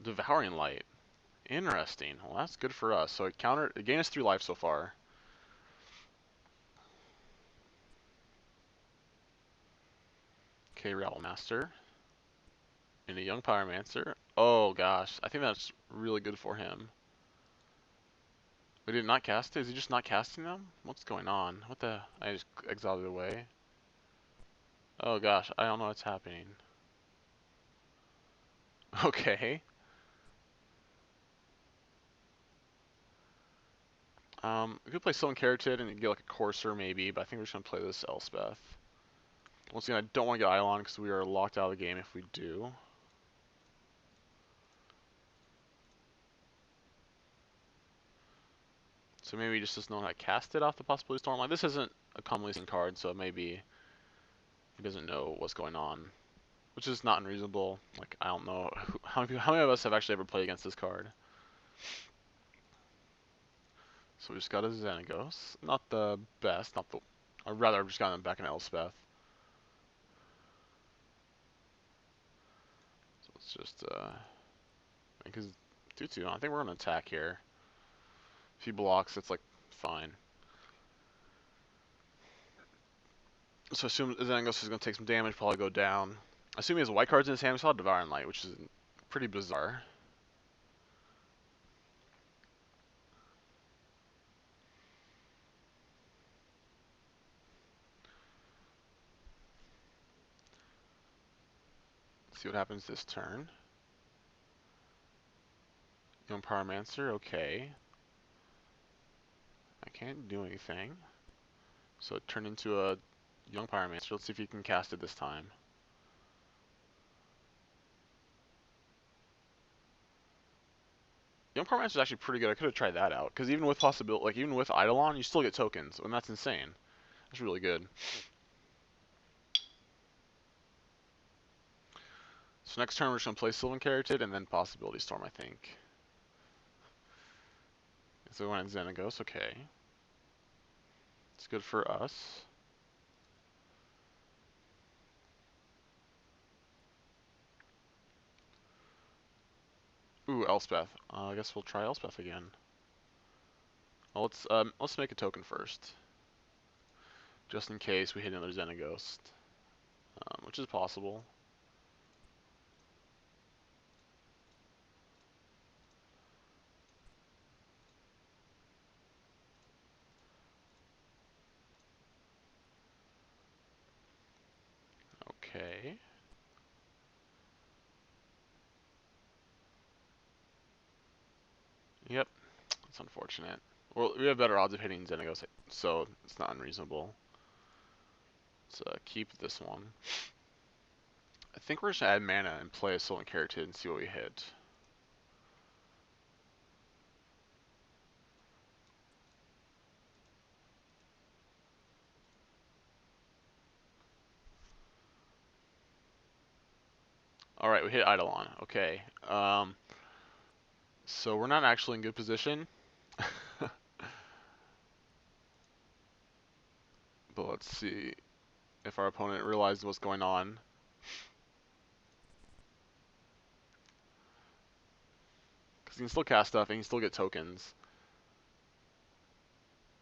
Devouring Light. Interesting. Well, that's good for us. So it gained us 3 life so far. Okay, Rattle Master. And a Young Pyromancer. Oh gosh, I think that's really good for him. We did not cast it? Is he just not casting them? What's going on? What the? I just exiled it away. Oh gosh, I don't know what's happening. Okay. We could play Stone Carotid and get like a Courser maybe, but I think we're just gonna play this Elspeth. Once again, I don't want to get Eidolon because we are locked out of the game if we do. So maybe he just doesn't know how to cast it off the Possibility Storm. Like, this isn't a commonly seen card, so maybe he doesn't know what's going on. Which is not unreasonable. Like, I don't know. How many of us have actually ever played against this card? So we just got a Xenagos. Not the best. Or rather, I've just gotten back an Elspeth. So let's just, because 2-2, I think we're going to attack here. If he blocks, it's like, fine. So I assume Xenagos is going to take some damage, probably go down. I assume he has white cards in his hand. We saw Devouring Light, which is pretty bizarre. Let's see what happens this turn. Young Pyromancer, okay. I can't do anything. So it turned into a young pyromancer. Let's see if he can cast it this time. Young pyromancer is actually pretty good. I could have tried that out because even with possibility, like even with Eidolon, you still get tokens, and that's insane. That's really good. So next turn we're just gonna play Sylvan Caryatid and then Possibility Storm, I think. So we went Xenagos, okay. It's good for us. Ooh, Elspeth. I guess we'll try Elspeth again. Well, let's make a token first, just in case we hit another Xenagos, which is possible. Okay. Yep, it's unfortunate. Well, we have better odds of hitting Xenagos, so it's not unreasonable. Let's keep this one. I think we're just gonna add mana and play a Sylvan Caryatid and see what we hit. Alright, we hit Eidolon. Okay. So we're not actually in good position. But let's see if our opponent realizes what's going on. Because he can still cast stuff and he can still get tokens.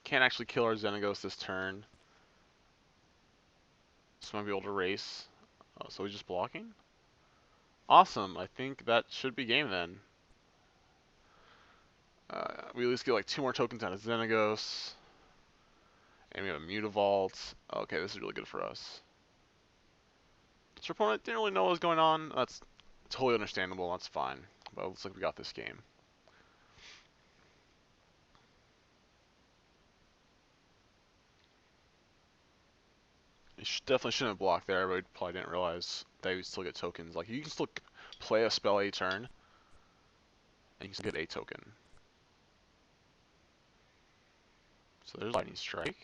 Can't actually kill our Xenagos this turn. So might be able to race. Oh, so he's just blocking? Awesome. I think that should be game then. We at least get like 2 more tokens out of Xenagos. And we have a Mutavault. Okay, this is really good for us. So our opponent didn't really know what was going on. That's totally understandable. That's fine. But it looks like we got this game. You definitely shouldn't have blocked there, but we probably didn't realize that you would still get tokens. Like, you can still play a spell a turn, and you can get a token. So there's Lightning Strike.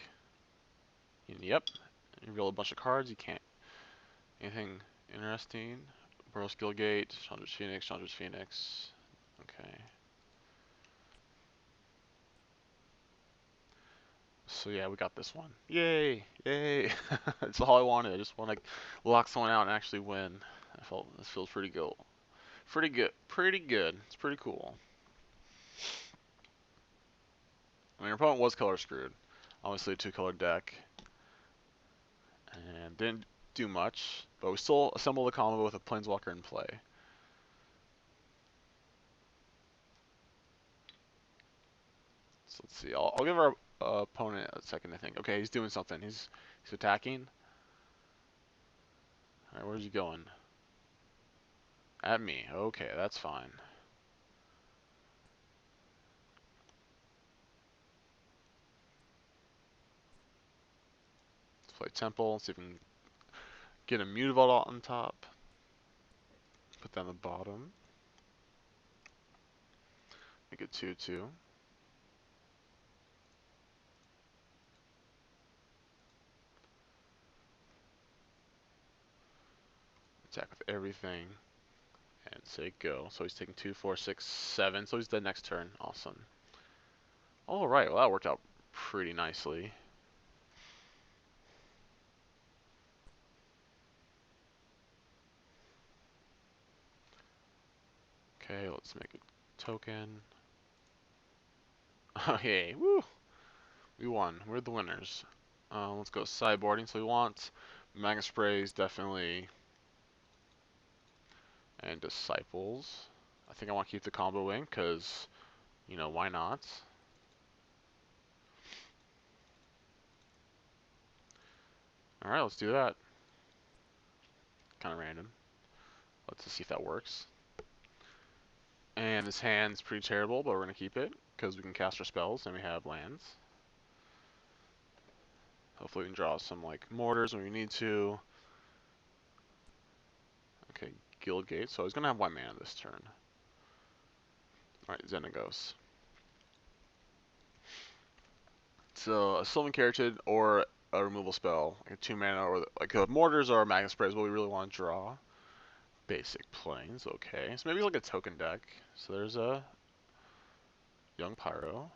And yep, you reveal a bunch of cards. You can't. Anything interesting? Boros Gilgate, Chandra's Phoenix. Okay. So yeah, we got this one. Yay! Yay! That's all I wanted. I just want to lock someone out and actually win. This feels pretty good. Pretty good. It's pretty cool. I mean, your opponent was color screwed. Obviously a 2-color deck. And didn't do much, but we still assembled a combo with a Planeswalker in play. So let's see. I'll give our opponent a second to think. Okay, he's doing something. He's attacking. Alright, where's he going? At me. Okay, that's fine. Let's play Temple, see if we can get a Mutavault on top. Put that on the bottom. Make it 2/2. Attack with everything. And say go. So he's taking 2, 4, 6, 7. So he's dead next turn. Awesome. Alright, well that worked out pretty nicely. Okay, let's make a token. Okay, woo! We won. We're the winners. Let's go sideboarding. So we want Magma Sprays, definitely, and Disciples. I think I want to keep the combo wing, because, you know, why not? Alright, let's do that. Kind of random. Let's just see if that works. And this hand's pretty terrible, but we're going to keep it, because we can cast our spells, and we have lands. Hopefully we can draw some like mortars when we need to. Okay, Guild Gate. So he's gonna have white mana this turn. Alright, Xenagos. So a Sylvan Caryatid or a removal spell, like a 2 mana, or like a mortars or a magnet spray is what we really want to draw. Basic planes, okay. So maybe like a token deck. So there's a Young Pyro.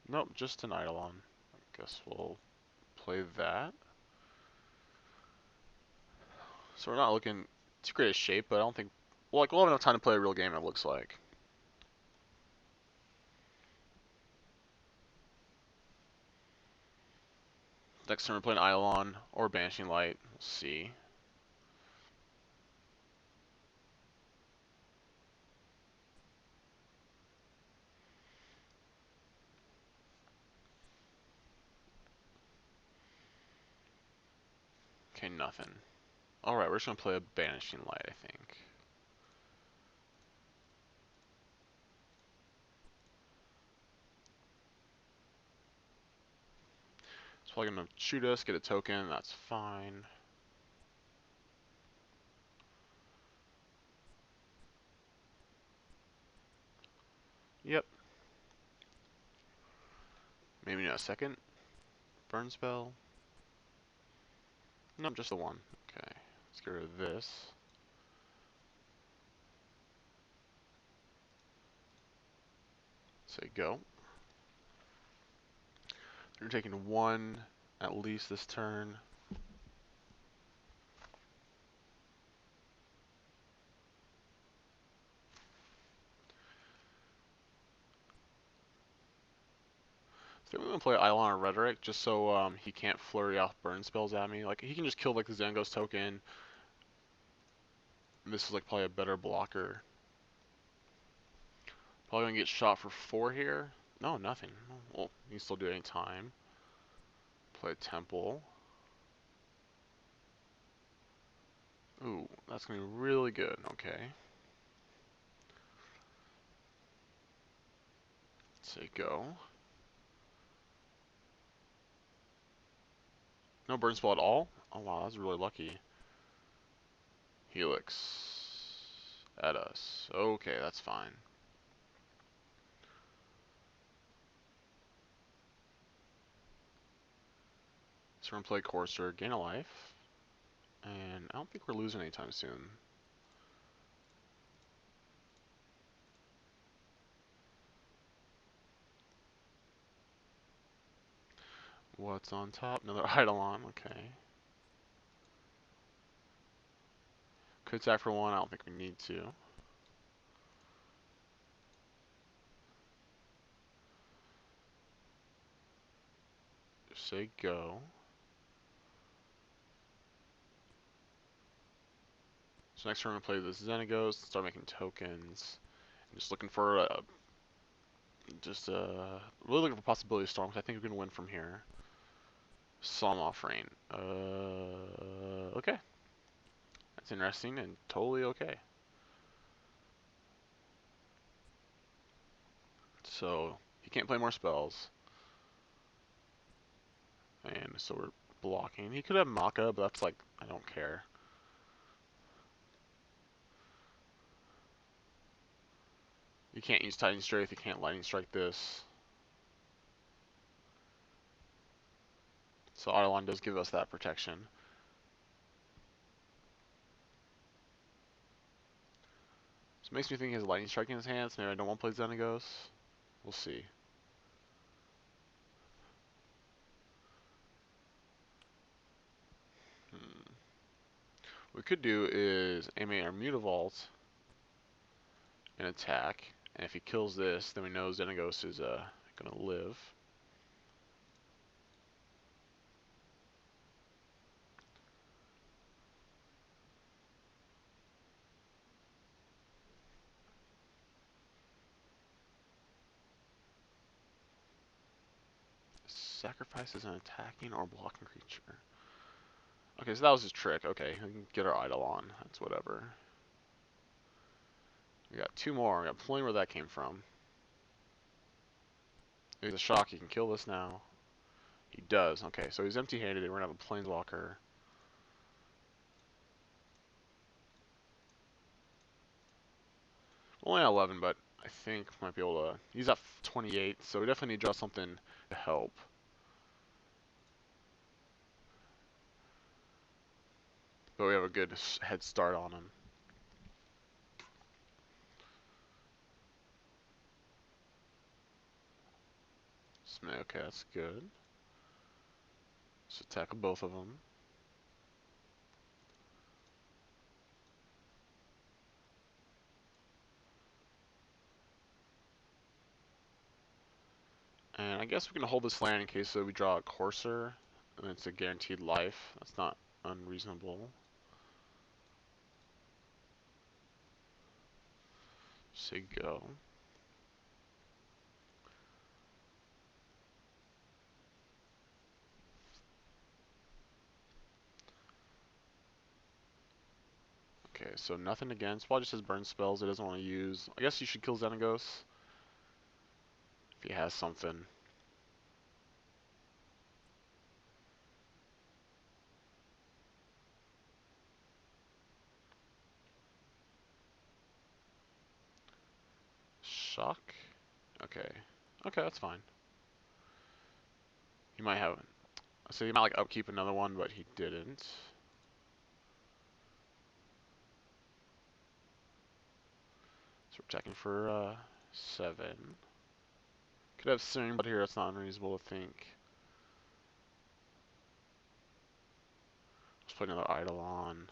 Nope, just an Eidolon. I guess we'll play that. So we're not looking to create a shape, but I don't think, well, like we'll have enough time to play a real game, it looks like. Next turn we're playing Eidolon or Banishing Light. We'll see. Okay, nothing. Alright, we're just gonna play a Banishing Light, I think. It's probably gonna shoot us, get a token, that's fine. Yep. Maybe not a second. Burn spell. Nope, just the one. Okay, let's get rid of this. Say go. They're taking one at least this turn. So we're gonna play Eidolon or Rhetoric just so he can't flurry off burn spells at me. Like he can just kill like the Xenagos token. And this is like probably a better blocker. Probably gonna get shot for 4 here. No, nothing. Well, you can still do it any time. Play Temple. Ooh, that's gonna be really good. Okay. Say go. No burn spell at all? Oh wow, that's really lucky. Helix. At us. Okay, that's fine. So we're gonna play Courser, gain a life. And I don't think we're losing anytime soon. What's on top? Another Eidolon, okay. Could attack for 1, I don't think we need to. Just say go. So next turn we're gonna play this Xenagos, start making tokens. I'm just looking for really looking for possibility storm, because I think we can win from here. Psalm Offering. Okay. That's interesting and totally okay. So he can't play more spells. And so we're blocking. He could have Maka, but that's like, I don't care. You can't use Titan Strafe, you can't Lightning Strike this. So Eidolon does give us that protection. So it makes me think he has Lightning Strike in his hands. Maybe I don't want to play Xenagos. We'll see. What we could do is animate our Mutavault and attack. And if he kills this, then we know Xenagos is going to live. Sacrifices an attacking or blocking creature. Okay, so that was his trick. Okay, we can get our Eidolon. That's whatever. We got 2 more. We got plenty where that came from. He's a shock. He can kill this now. He does. Okay, so he's empty-handed. We're going to have a Planeswalker. Only at 11, but I think might be able to... He's at 28, so we definitely need to draw something to help. But we have a good head start on him. Okay, that's good. Let's attack both of them. And I guess we can hold this land in case we draw a Courser, and it's a guaranteed life. That's not unreasonable. Say go. Okay, so nothing against. Probably just has burn spells it doesn't want to use. I guess you should kill Xenagos if he has something. Shock? Okay. Okay, that's fine. He might have... So he might like upkeep another one, but he didn't. So we're checking for 7. Could have Searing, but here it's not unreasonable to think. Let's put another Idol on.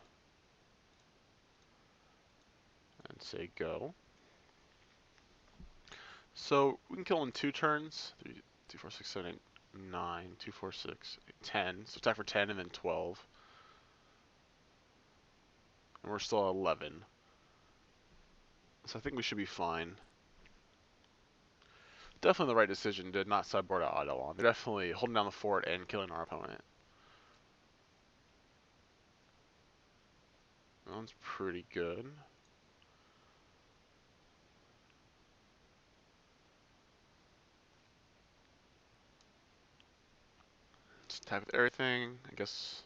And say go. So we can kill in 2 turns. 3, 2, 4, 6, 7, 8, 9, 2, 4, 6, 8, 10. So attack for 10 and then 12. And we're still at 11. So I think we should be fine. Definitely the right decision to not sideboard out Eidolon. They're definitely holding down the fort and killing our opponent. That one's pretty good. Just attack with everything. I guess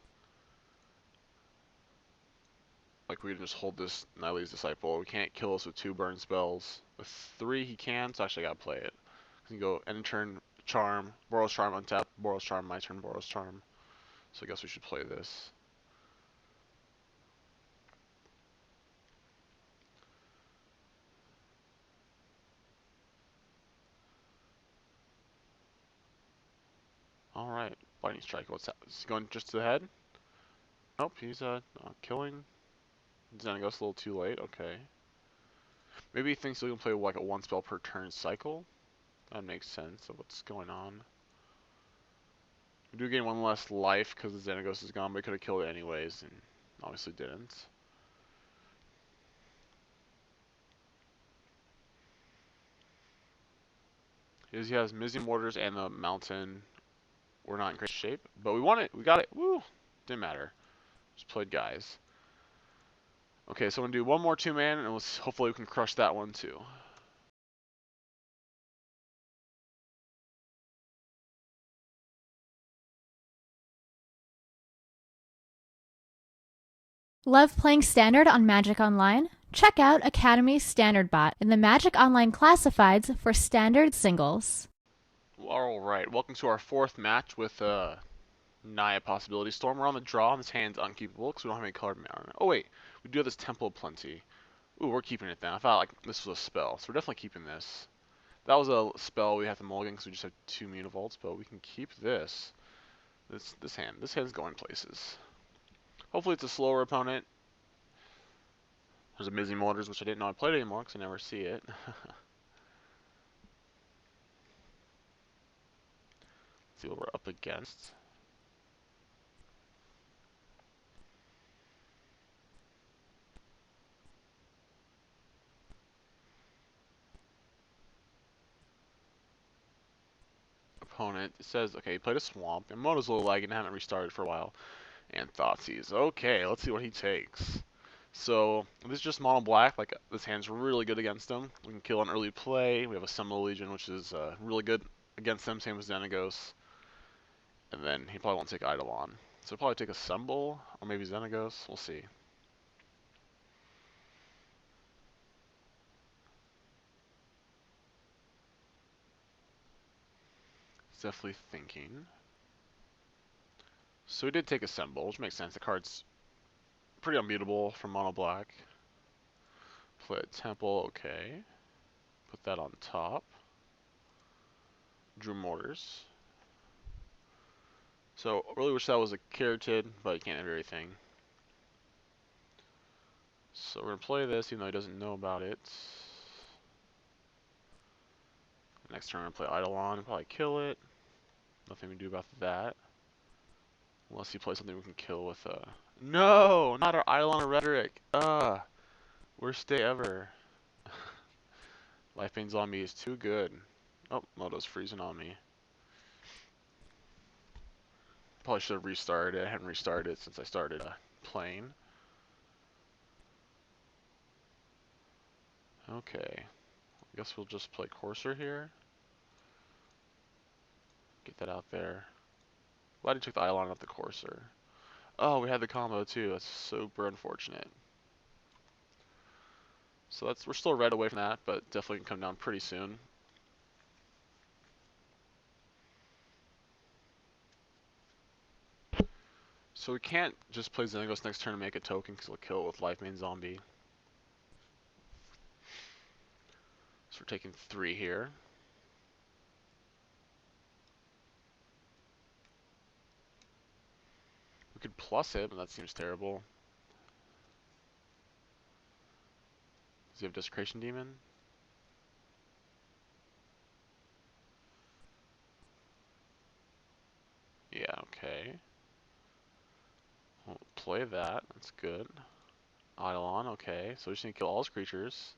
like we can just hold this Nile's Disciple. We can't kill us with 2 burn spells. With 3 he can, so actually I gotta play it. He can go end turn Charm, Boros Charm untap, Boros Charm, my turn, Boros Charm. So I guess we should play this. Alright, Lightning Strike, what's that? Is he going just to the head? Nope, he's killing. Xenagos a little too late, okay. Maybe he thinks he can play like a 1 spell per turn cycle. That makes sense of what's going on. We do gain 1 less life because the Xenagos is gone, but he could have killed it anyways, and obviously didn't. He has Mizzy Mortars and the Mountain. We're not in great shape, but we won it. We got it. Woo! Didn't matter. Just played guys. Okay, so I'm going to do 1 more 2-man, and hopefully we can crush that one too. Love playing Standard on Magic Online? Check out Academy's Standard Bot in the Magic Online Classifieds for Standard Singles. Alright, welcome to our 4th match with Naya Possibility Storm. We're on the draw, and this hand's unkeepable because we don't have any colored mana. Oh wait, we do have this Temple of Plenty. Ooh, we're keeping it then. I thought like this was a spell, so we're definitely keeping this. That was a spell we have to mulligan because we just have 2 Mutavaults, but we can keep this. This hand. This hand's going places. Hopefully it's a slower opponent. There's a Mizzy Mortars, which I didn't know I played anymore because I never see it. See what we're up against. Opponent, it says, okay, he played a Swamp, and Moto's a little lagging, haven't restarted for a while. And Thoughtseize. Okay, let's see what he takes. So, this is just mono black, like this hand's really good against him. We can kill on early play, we have a Seminole Legion, which is really good against them, same as Xenagos. And then he probably won't take Eidolon. So he'll probably take Assemble, or maybe Xenagos. We'll see. He's definitely thinking. So he did take Assemble, which makes sense. The card's pretty unbeatable from mono black. Play a Temple, okay. Put that on top. Drew Mortars. So really wish that was a Caryatid, but you can't have everything. So we're gonna play this, even though he doesn't know about it. Next turn, I'm gonna play Eidolon and probably kill it. Nothing we can do about that. Unless he plays something we can kill with No! Not our Eidolon or Rhetoric! Worst day ever. Life Pain Zombie is too good. Oh, Moto's freezing on me. Probably should have restarted it. I haven't restarted it since I started playing. Okay. I guess we'll just play Courser here. Get that out there. Glad he took the Eidolon off the Courser. Oh, we had the combo too. That's super unfortunate. So we're still right away from that, but definitely can come down pretty soon. So we can't just play Xenagos next turn and make a token because he'll kill it with Life Main Zombie. So we're taking 3 here. We could plus it, but that seems terrible. Does he have Desecration Demon? Yeah, okay. We'll play that. That's good. Eidolon, okay. So we just need to kill all his creatures.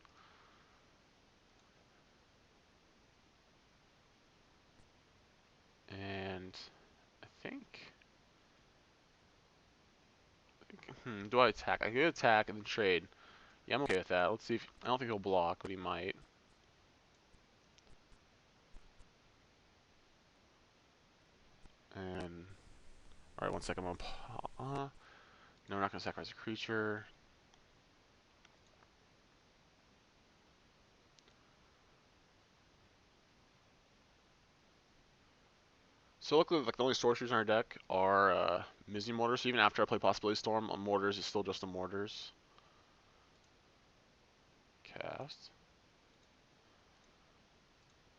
And I think do I attack? I could attack and then trade. Yeah, I'm okay with that. Let's see if I don't think he'll block, but he might. And alright, 1 second. I'm gonna no, we're not gonna sacrifice a creature. So luckily, like the only sorceries in our deck are Mizzy Mortars. So even after I play Possibility Storm, on Mortars is still just a Mortars. Cast.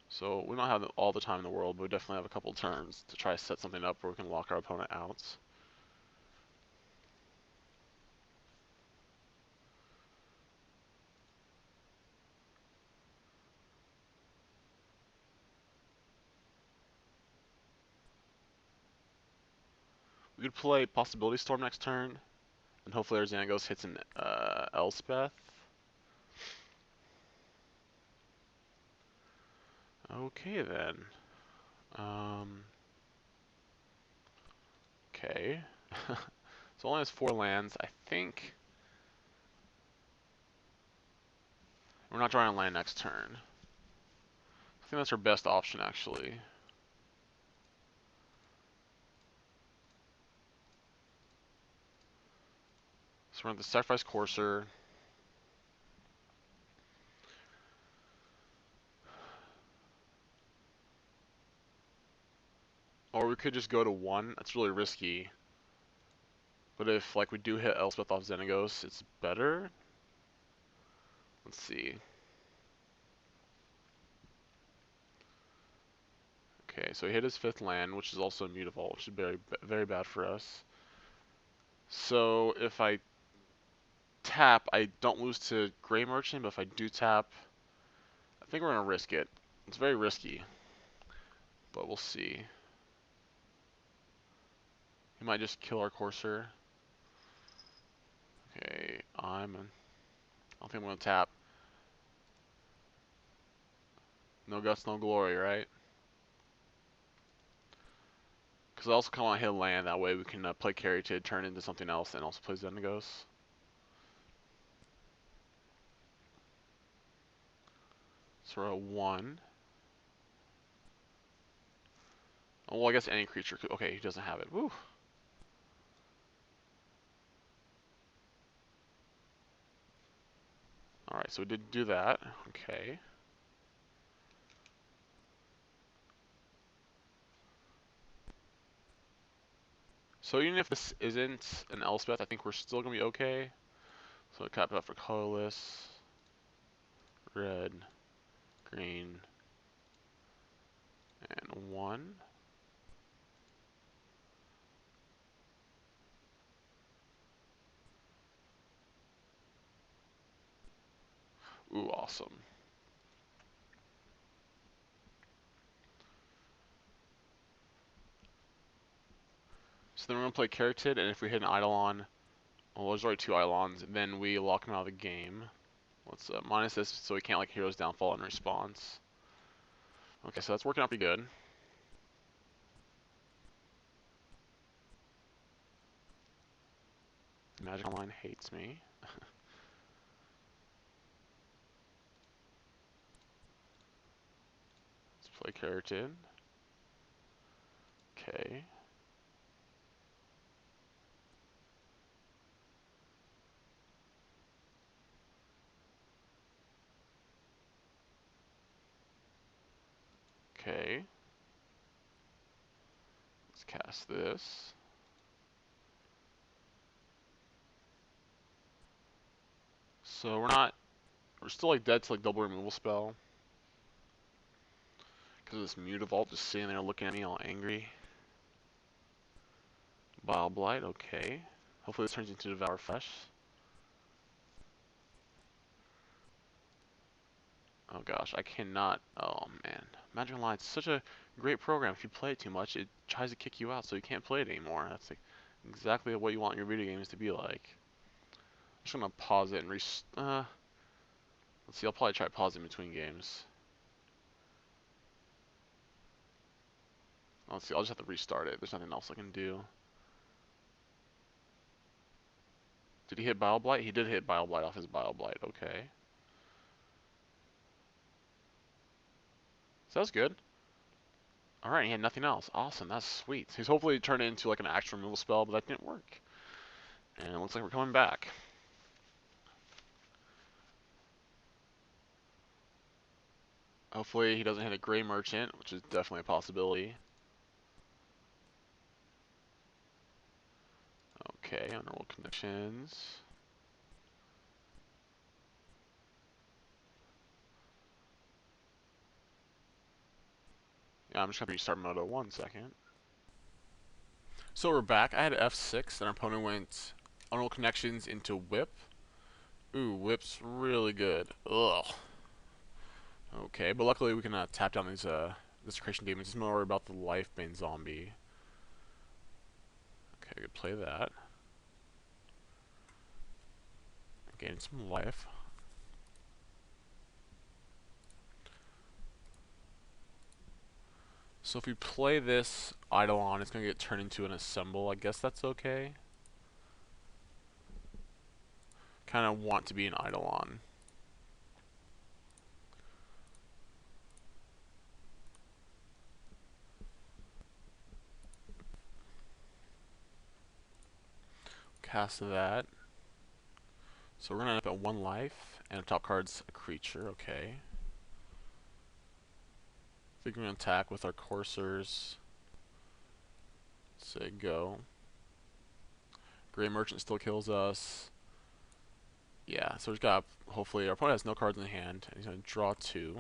So we don't have all the time in the world, but we definitely have a couple turns to try to set something up where we can lock our opponent out. We could play Possibility Storm next turn, and hopefully our Xanagos hits an Elspeth. Okay then. Okay. So only has 4 lands. I think we're not drawing a land next turn. I think that's our best option actually. So we're going to sacrifice Courser. Or we could just go to 1. That's really risky. But if like we do hit Elspeth off Xenagos, it's better. Let's see. Okay, so he hit his 5th land, which is also immutable, which is very bad for us. So if I tap, I don't lose to Grey Merchant, but if I do tap, I think we're going to risk it. It's very risky, but we'll see. He might just kill our Courser. Okay, I don't think I'm going to tap. No guts, no glory, right? Because I also kind of want to hit a land, that way we can play Caryatid, turn into something else, and also play Xenagos. So we're at 1. Oh, well, I guess any creature could. Okay, he doesn't have it. Woo. Alright, so we did do that. Okay. So even if this isn't an Elspeth, I think we're still going to be okay. So cap it out for colorless. Red. Green. And 1. Ooh, awesome. So then we're going to play Keratin, and if we hit an Eidolon, well, there's already 2 Eidolons, then we lock him out of the game. Let's minus this so we can't like Hero's Downfall in response. Okay, so that's working out pretty good. Magic Online hates me. Let's play Keratin. Okay. Okay. Let's cast this. So we're still like dead to like double removal spell. Because of this Mutavault just sitting there looking at me all angry. Bile Blight, okay. Hopefully this turns into Devour Flesh. Oh gosh, I cannot. Oh man. Magic Online is such a great program. If you play it too much, it tries to kick you out so you can't play it anymore. That's like exactly what you want your video games to be like. I'm just gonna pause it and let's see, I'll probably try pausing between games. Let's see, I'll just have to restart it. There's nothing else I can do. Did he hit Bile Blight? He did hit Bile Blight off his Bile Blight, okay. So that's good. Alright, he had nothing else. Awesome, that's sweet. He's hopefully turned it into like an actual removal spell, but that didn't work. And it looks like we're coming back. Hopefully he doesn't hit a Gray Merchant, which is definitely a possibility. Okay, Honorable Connections. Yeah, I'm just gonna restart Moto 1 second. So we're back. I had F6, and our opponent went Honorable Connections into Whip. Ooh, Whip's really good. Ugh. Okay, but luckily we can tap down these Desecration Demons. It's more about the Lifebane Zombie. Okay, good play that. Gain some life. So if we play this Eidolon, it's going to get turned into an Assemble. I guess that's okay. Kind of want to be an Eidolon. Cast that. So we're going to end up at 1 life, and the top card's a creature, okay. I think we're going to attack with our coursers. Say go. Gray Merchant still kills us. Yeah, so we've got, hopefully, our opponent has no cards in hand, and he's going to draw 2.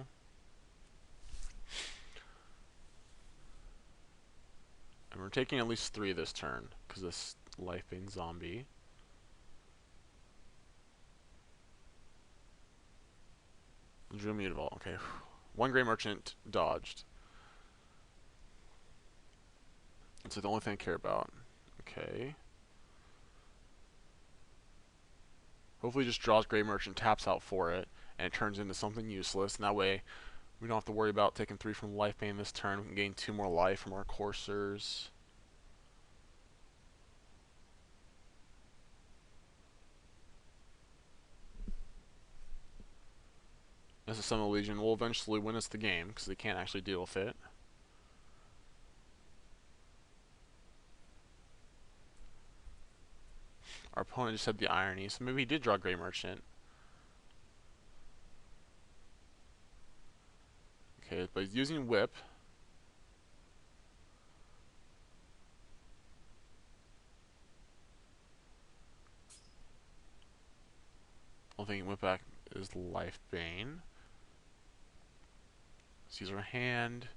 And we're taking at least 3 this turn, because this Lifebane Zombie. Drew Mutavault, okay. 1 Gray Merchant dodged. That's the only thing I care about. Okay. Hopefully just draws Gray Merchant, taps out for it, and it turns into something useless. And that way, we don't have to worry about taking 3 from Lifebane this turn. We can gain 2 more life from our coursers. This is Summon Legion will eventually win us the game, because they can't actually deal with it. Our opponent just had the irony, so maybe he did draw Grey Merchant. Okay, but he's using Whip. Only thing Whip back is Life Bane. Let's use our hand.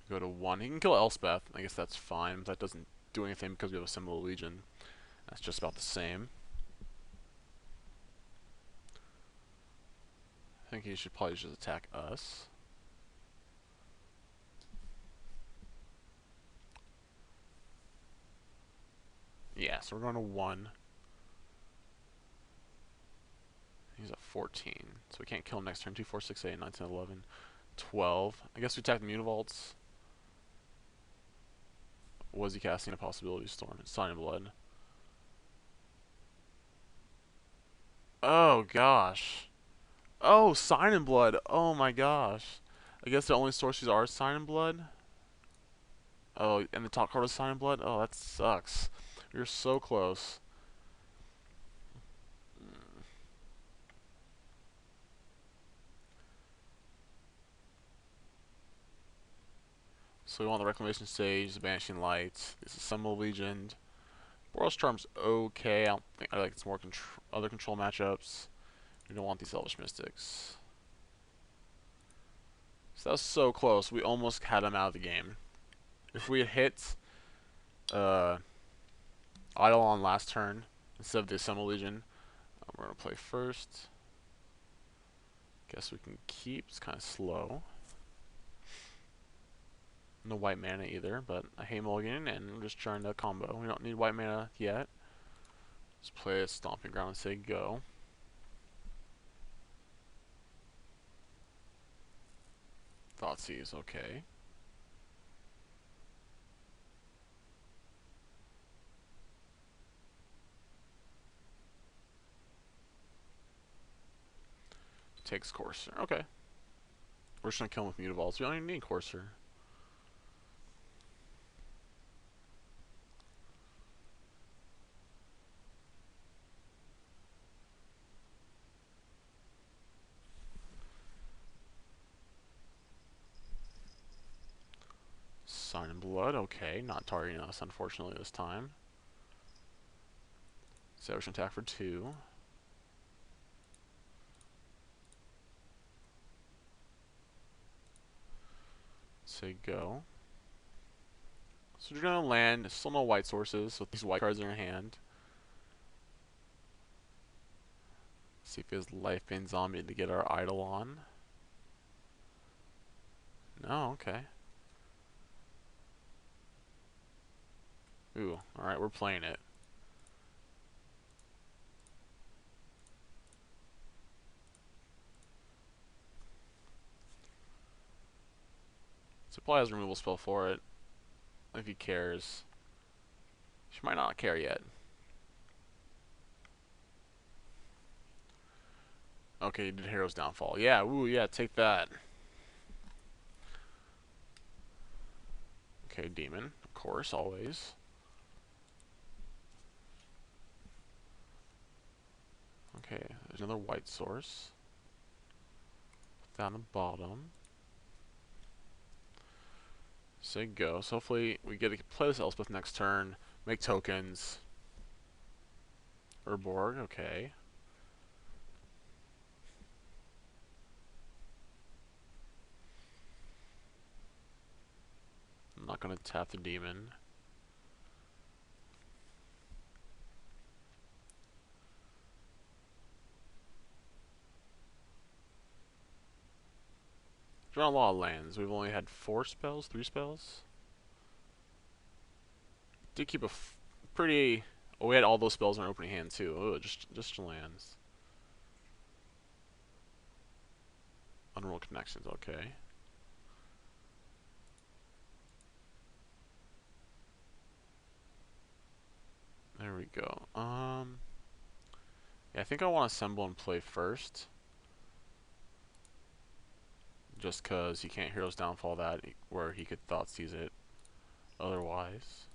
Go to 1. He can kill Elspeth. I guess that's fine. But that doesn't do anything because we have a Symbol of Legion. That's just about the same. I think he should probably just attack us. Yeah, so we're going to 1. He's at 14. So we can't kill him next turn. 2, 4, 6, 8, 9, 10, 11, 12. I guess we attack the Mutavaults. Was he casting a Possibility Storm? It's Sign in Blood. Oh, gosh. Oh, Sign in Blood. Oh, my gosh. I guess the only sources are Sign in Blood. Oh, and the top card is Sign in Blood? Oh, that sucks. You're so close. So we want the Reclamation Sage, the Banishing Light. This is Symbol of Legion. Boros Charm's okay. I don't think I like some more other control matchups. We don't want these Elvish Mystics. So that was so close. We almost had him out of the game. If we had hit Eidolon last turn instead of the Assemble Legion, we're going to play first. Guess we can keep. It's kind of slow. No white mana either, but I hate mulligan and I'm just trying to combo. We don't need white mana yet. Let's play a Stomping Ground and say go. Thoughtseize, okay. Takes Courser, okay. We're just gonna kill him with Mutavaults. We don't even need Courser. Sign in Blood, okay. Not targeting us, unfortunately, this time. So we should attack for 2. Say go. So we're gonna land. Still no white sources with these white cards in our hand. See if he has Life Bane Zombie to get our Eidolon. No, okay. Ooh, alright, we're playing it. So probably has a removal spell for it. If he cares. She might not care yet. Okay, he did Hero's Downfall. Yeah, ooh, yeah, take that. Okay, Demon, of course, always. Okay, there's another white source. Down the bottom. Say go. So hopefully we get to play this Elspeth next turn. Make tokens. Urborg, okay. I'm not going to tap the demon. Drawn a lot of lands. We've only had 4 spells, 3 spells. Did keep a pretty... Oh, we had all those spells in our opening hand too. Oh, just lands. Unrolled Connections, okay. There we go. Yeah, I think I want to assemble and play first. just because he can't Hero's Downfall that where he could Thoughtseize it otherwise.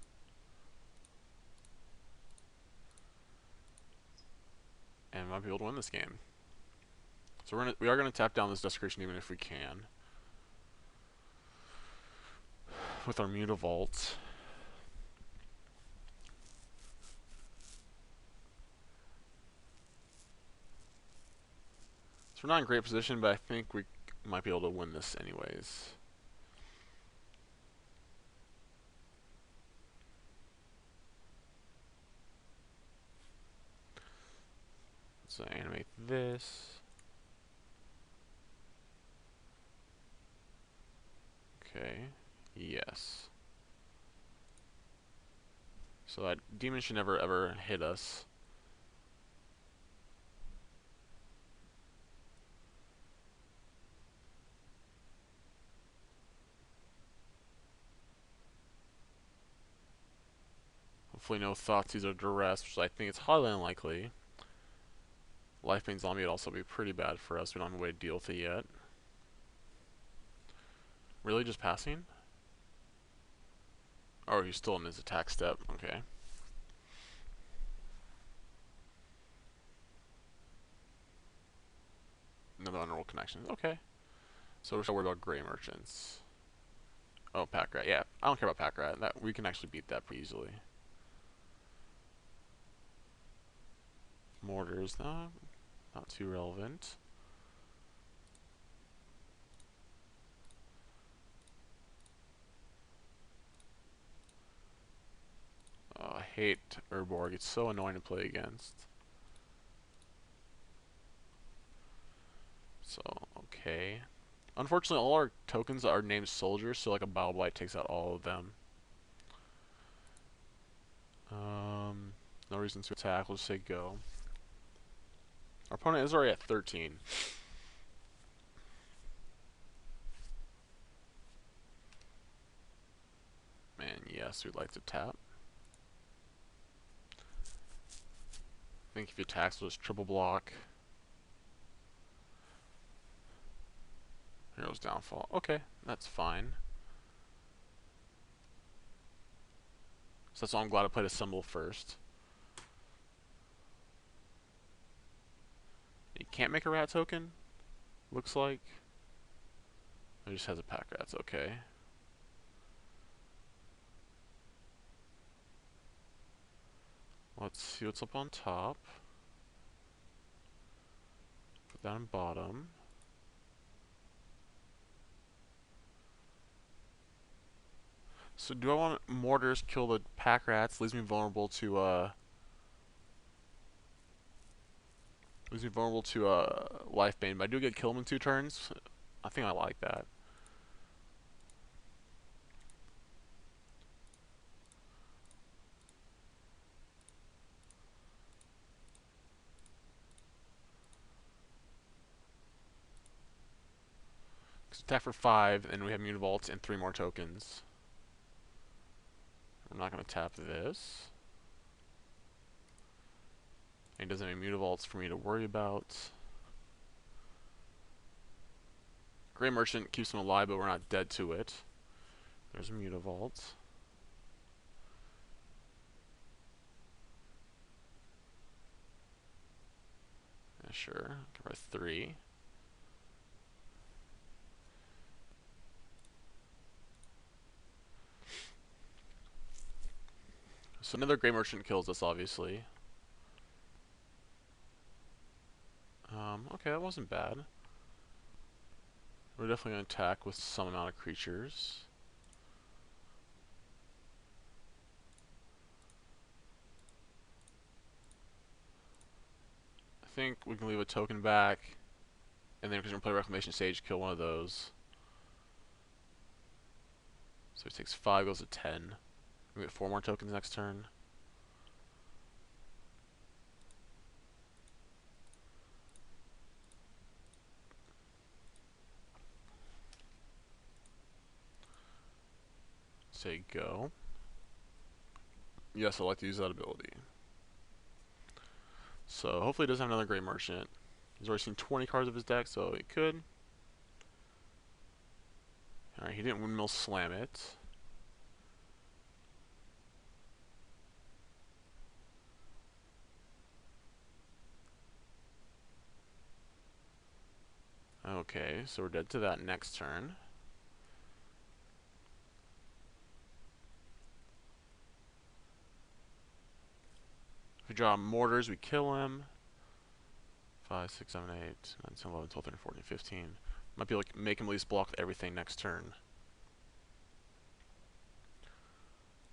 And might be able to win this game. So we are gonna tap down this Desecration even if we can. With our Mutavault. So we're not in great position, but I think we might be able to win this anyways. So animate this. Okay. Yes. So that demon should never ever hit us. Hopefully no Thoughtseize or Duress, which I think it's highly unlikely. Lifebane Zombie would also be pretty bad for us. We don't have a way to deal with it yet. Really just passing? Oh, he's still in his attack step. Okay. Another Underworld Connection. Okay. So we're still worried about Gray Merchants. Oh, Pack Rat. Yeah, I don't care about Pack Rat. That we can actually beat that pretty easily. Mortars, no, not too relevant. Oh, I hate Urborg. It's so annoying to play against. So, okay. Unfortunately, all our tokens are named soldiers, so like a Battle Blight takes out all of them. No reason to attack. We'll just say go. Our opponent is already at 13. And yes, we'd like to tap. I think if he attacks, we'll just triple block. Hero's Downfall. Okay, that's fine. So that's why I'm glad I played a symbol first. He can't make a rat token, looks like. He just has a pack rats, okay. Let's see what's up on top. Put that on bottom. So do I want mortars kill the pack rats? Leaves me vulnerable to Lifebane, but I do get kill him in 2 turns. I think I like that. Attack for 5, and we have Mutavaults and 3 more tokens. I'm not going to tap this. He doesn't have any Mutavaults for me to worry about. Gray Merchant keeps him alive, but we're not dead to it. There's a Mutavault. Yeah, sure. Cover 3. So another Gray Merchant kills us, obviously. Okay, that wasn't bad. We're definitely going to attack with some amount of creatures. I think we can leave a token back, and then because we're going to play Reclamation Sage, kill one of those. So he takes 5, goes to 10. We get 4 more tokens next turn. Say go. Yes, I'd like to use that ability. So hopefully he doesn't have another Gray Merchant. He's already seen 20 cards of his deck, so he could. Alright, he didn't windmill slam it. Okay, so we're dead to that next turn. If we draw mortars, we kill him. 5, 6, 7, 8, 9, 10, 11, 12, 13, 14, 15. Might be able to make him at least block everything next turn.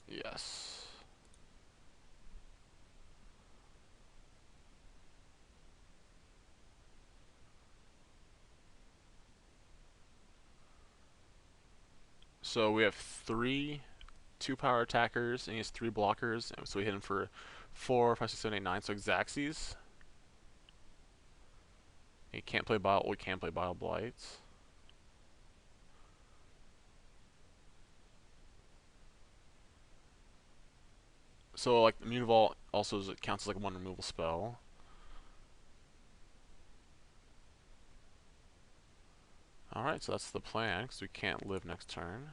Yes. So we have 3 2-power attackers, and he has 3 blockers, and so we hit him for 4, 5, 6, 7, 8, 9, so Xaxes. He can't play Bile, we can play Bile Blights. So like the Mutavault also counts as like 1 removal spell. Alright, so that's the plan, because we can't live next turn.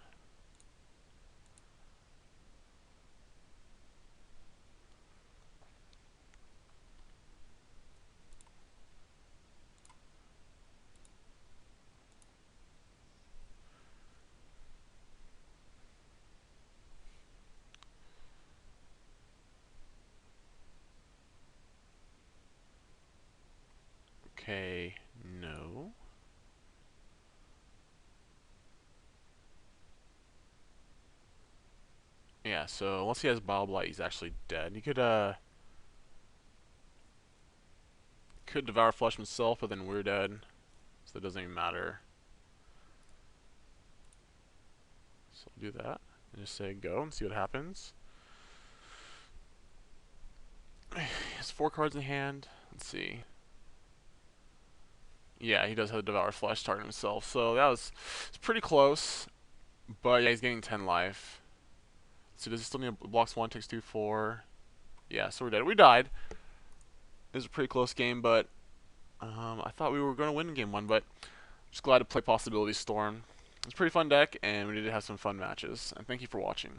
Okay, no. Yeah, so unless he has Bile Blight, he's actually dead. He could Devour Flesh himself, but then we're dead, so it doesn't even matter. So I'll do that, and just say go, and see what happens. He has 4 cards in hand. Let's see. Yeah, he does have Devour Flesh target himself, so that was it's pretty close. But yeah, he's getting 10 life. So does he still need blocks 1, takes 2, 4? Yeah, so we're dead. We died. It was a pretty close game, but I thought we were going to win game 1, but just glad to play Possibility Storm. It's a pretty fun deck, and we need to have some fun matches. And thank you for watching.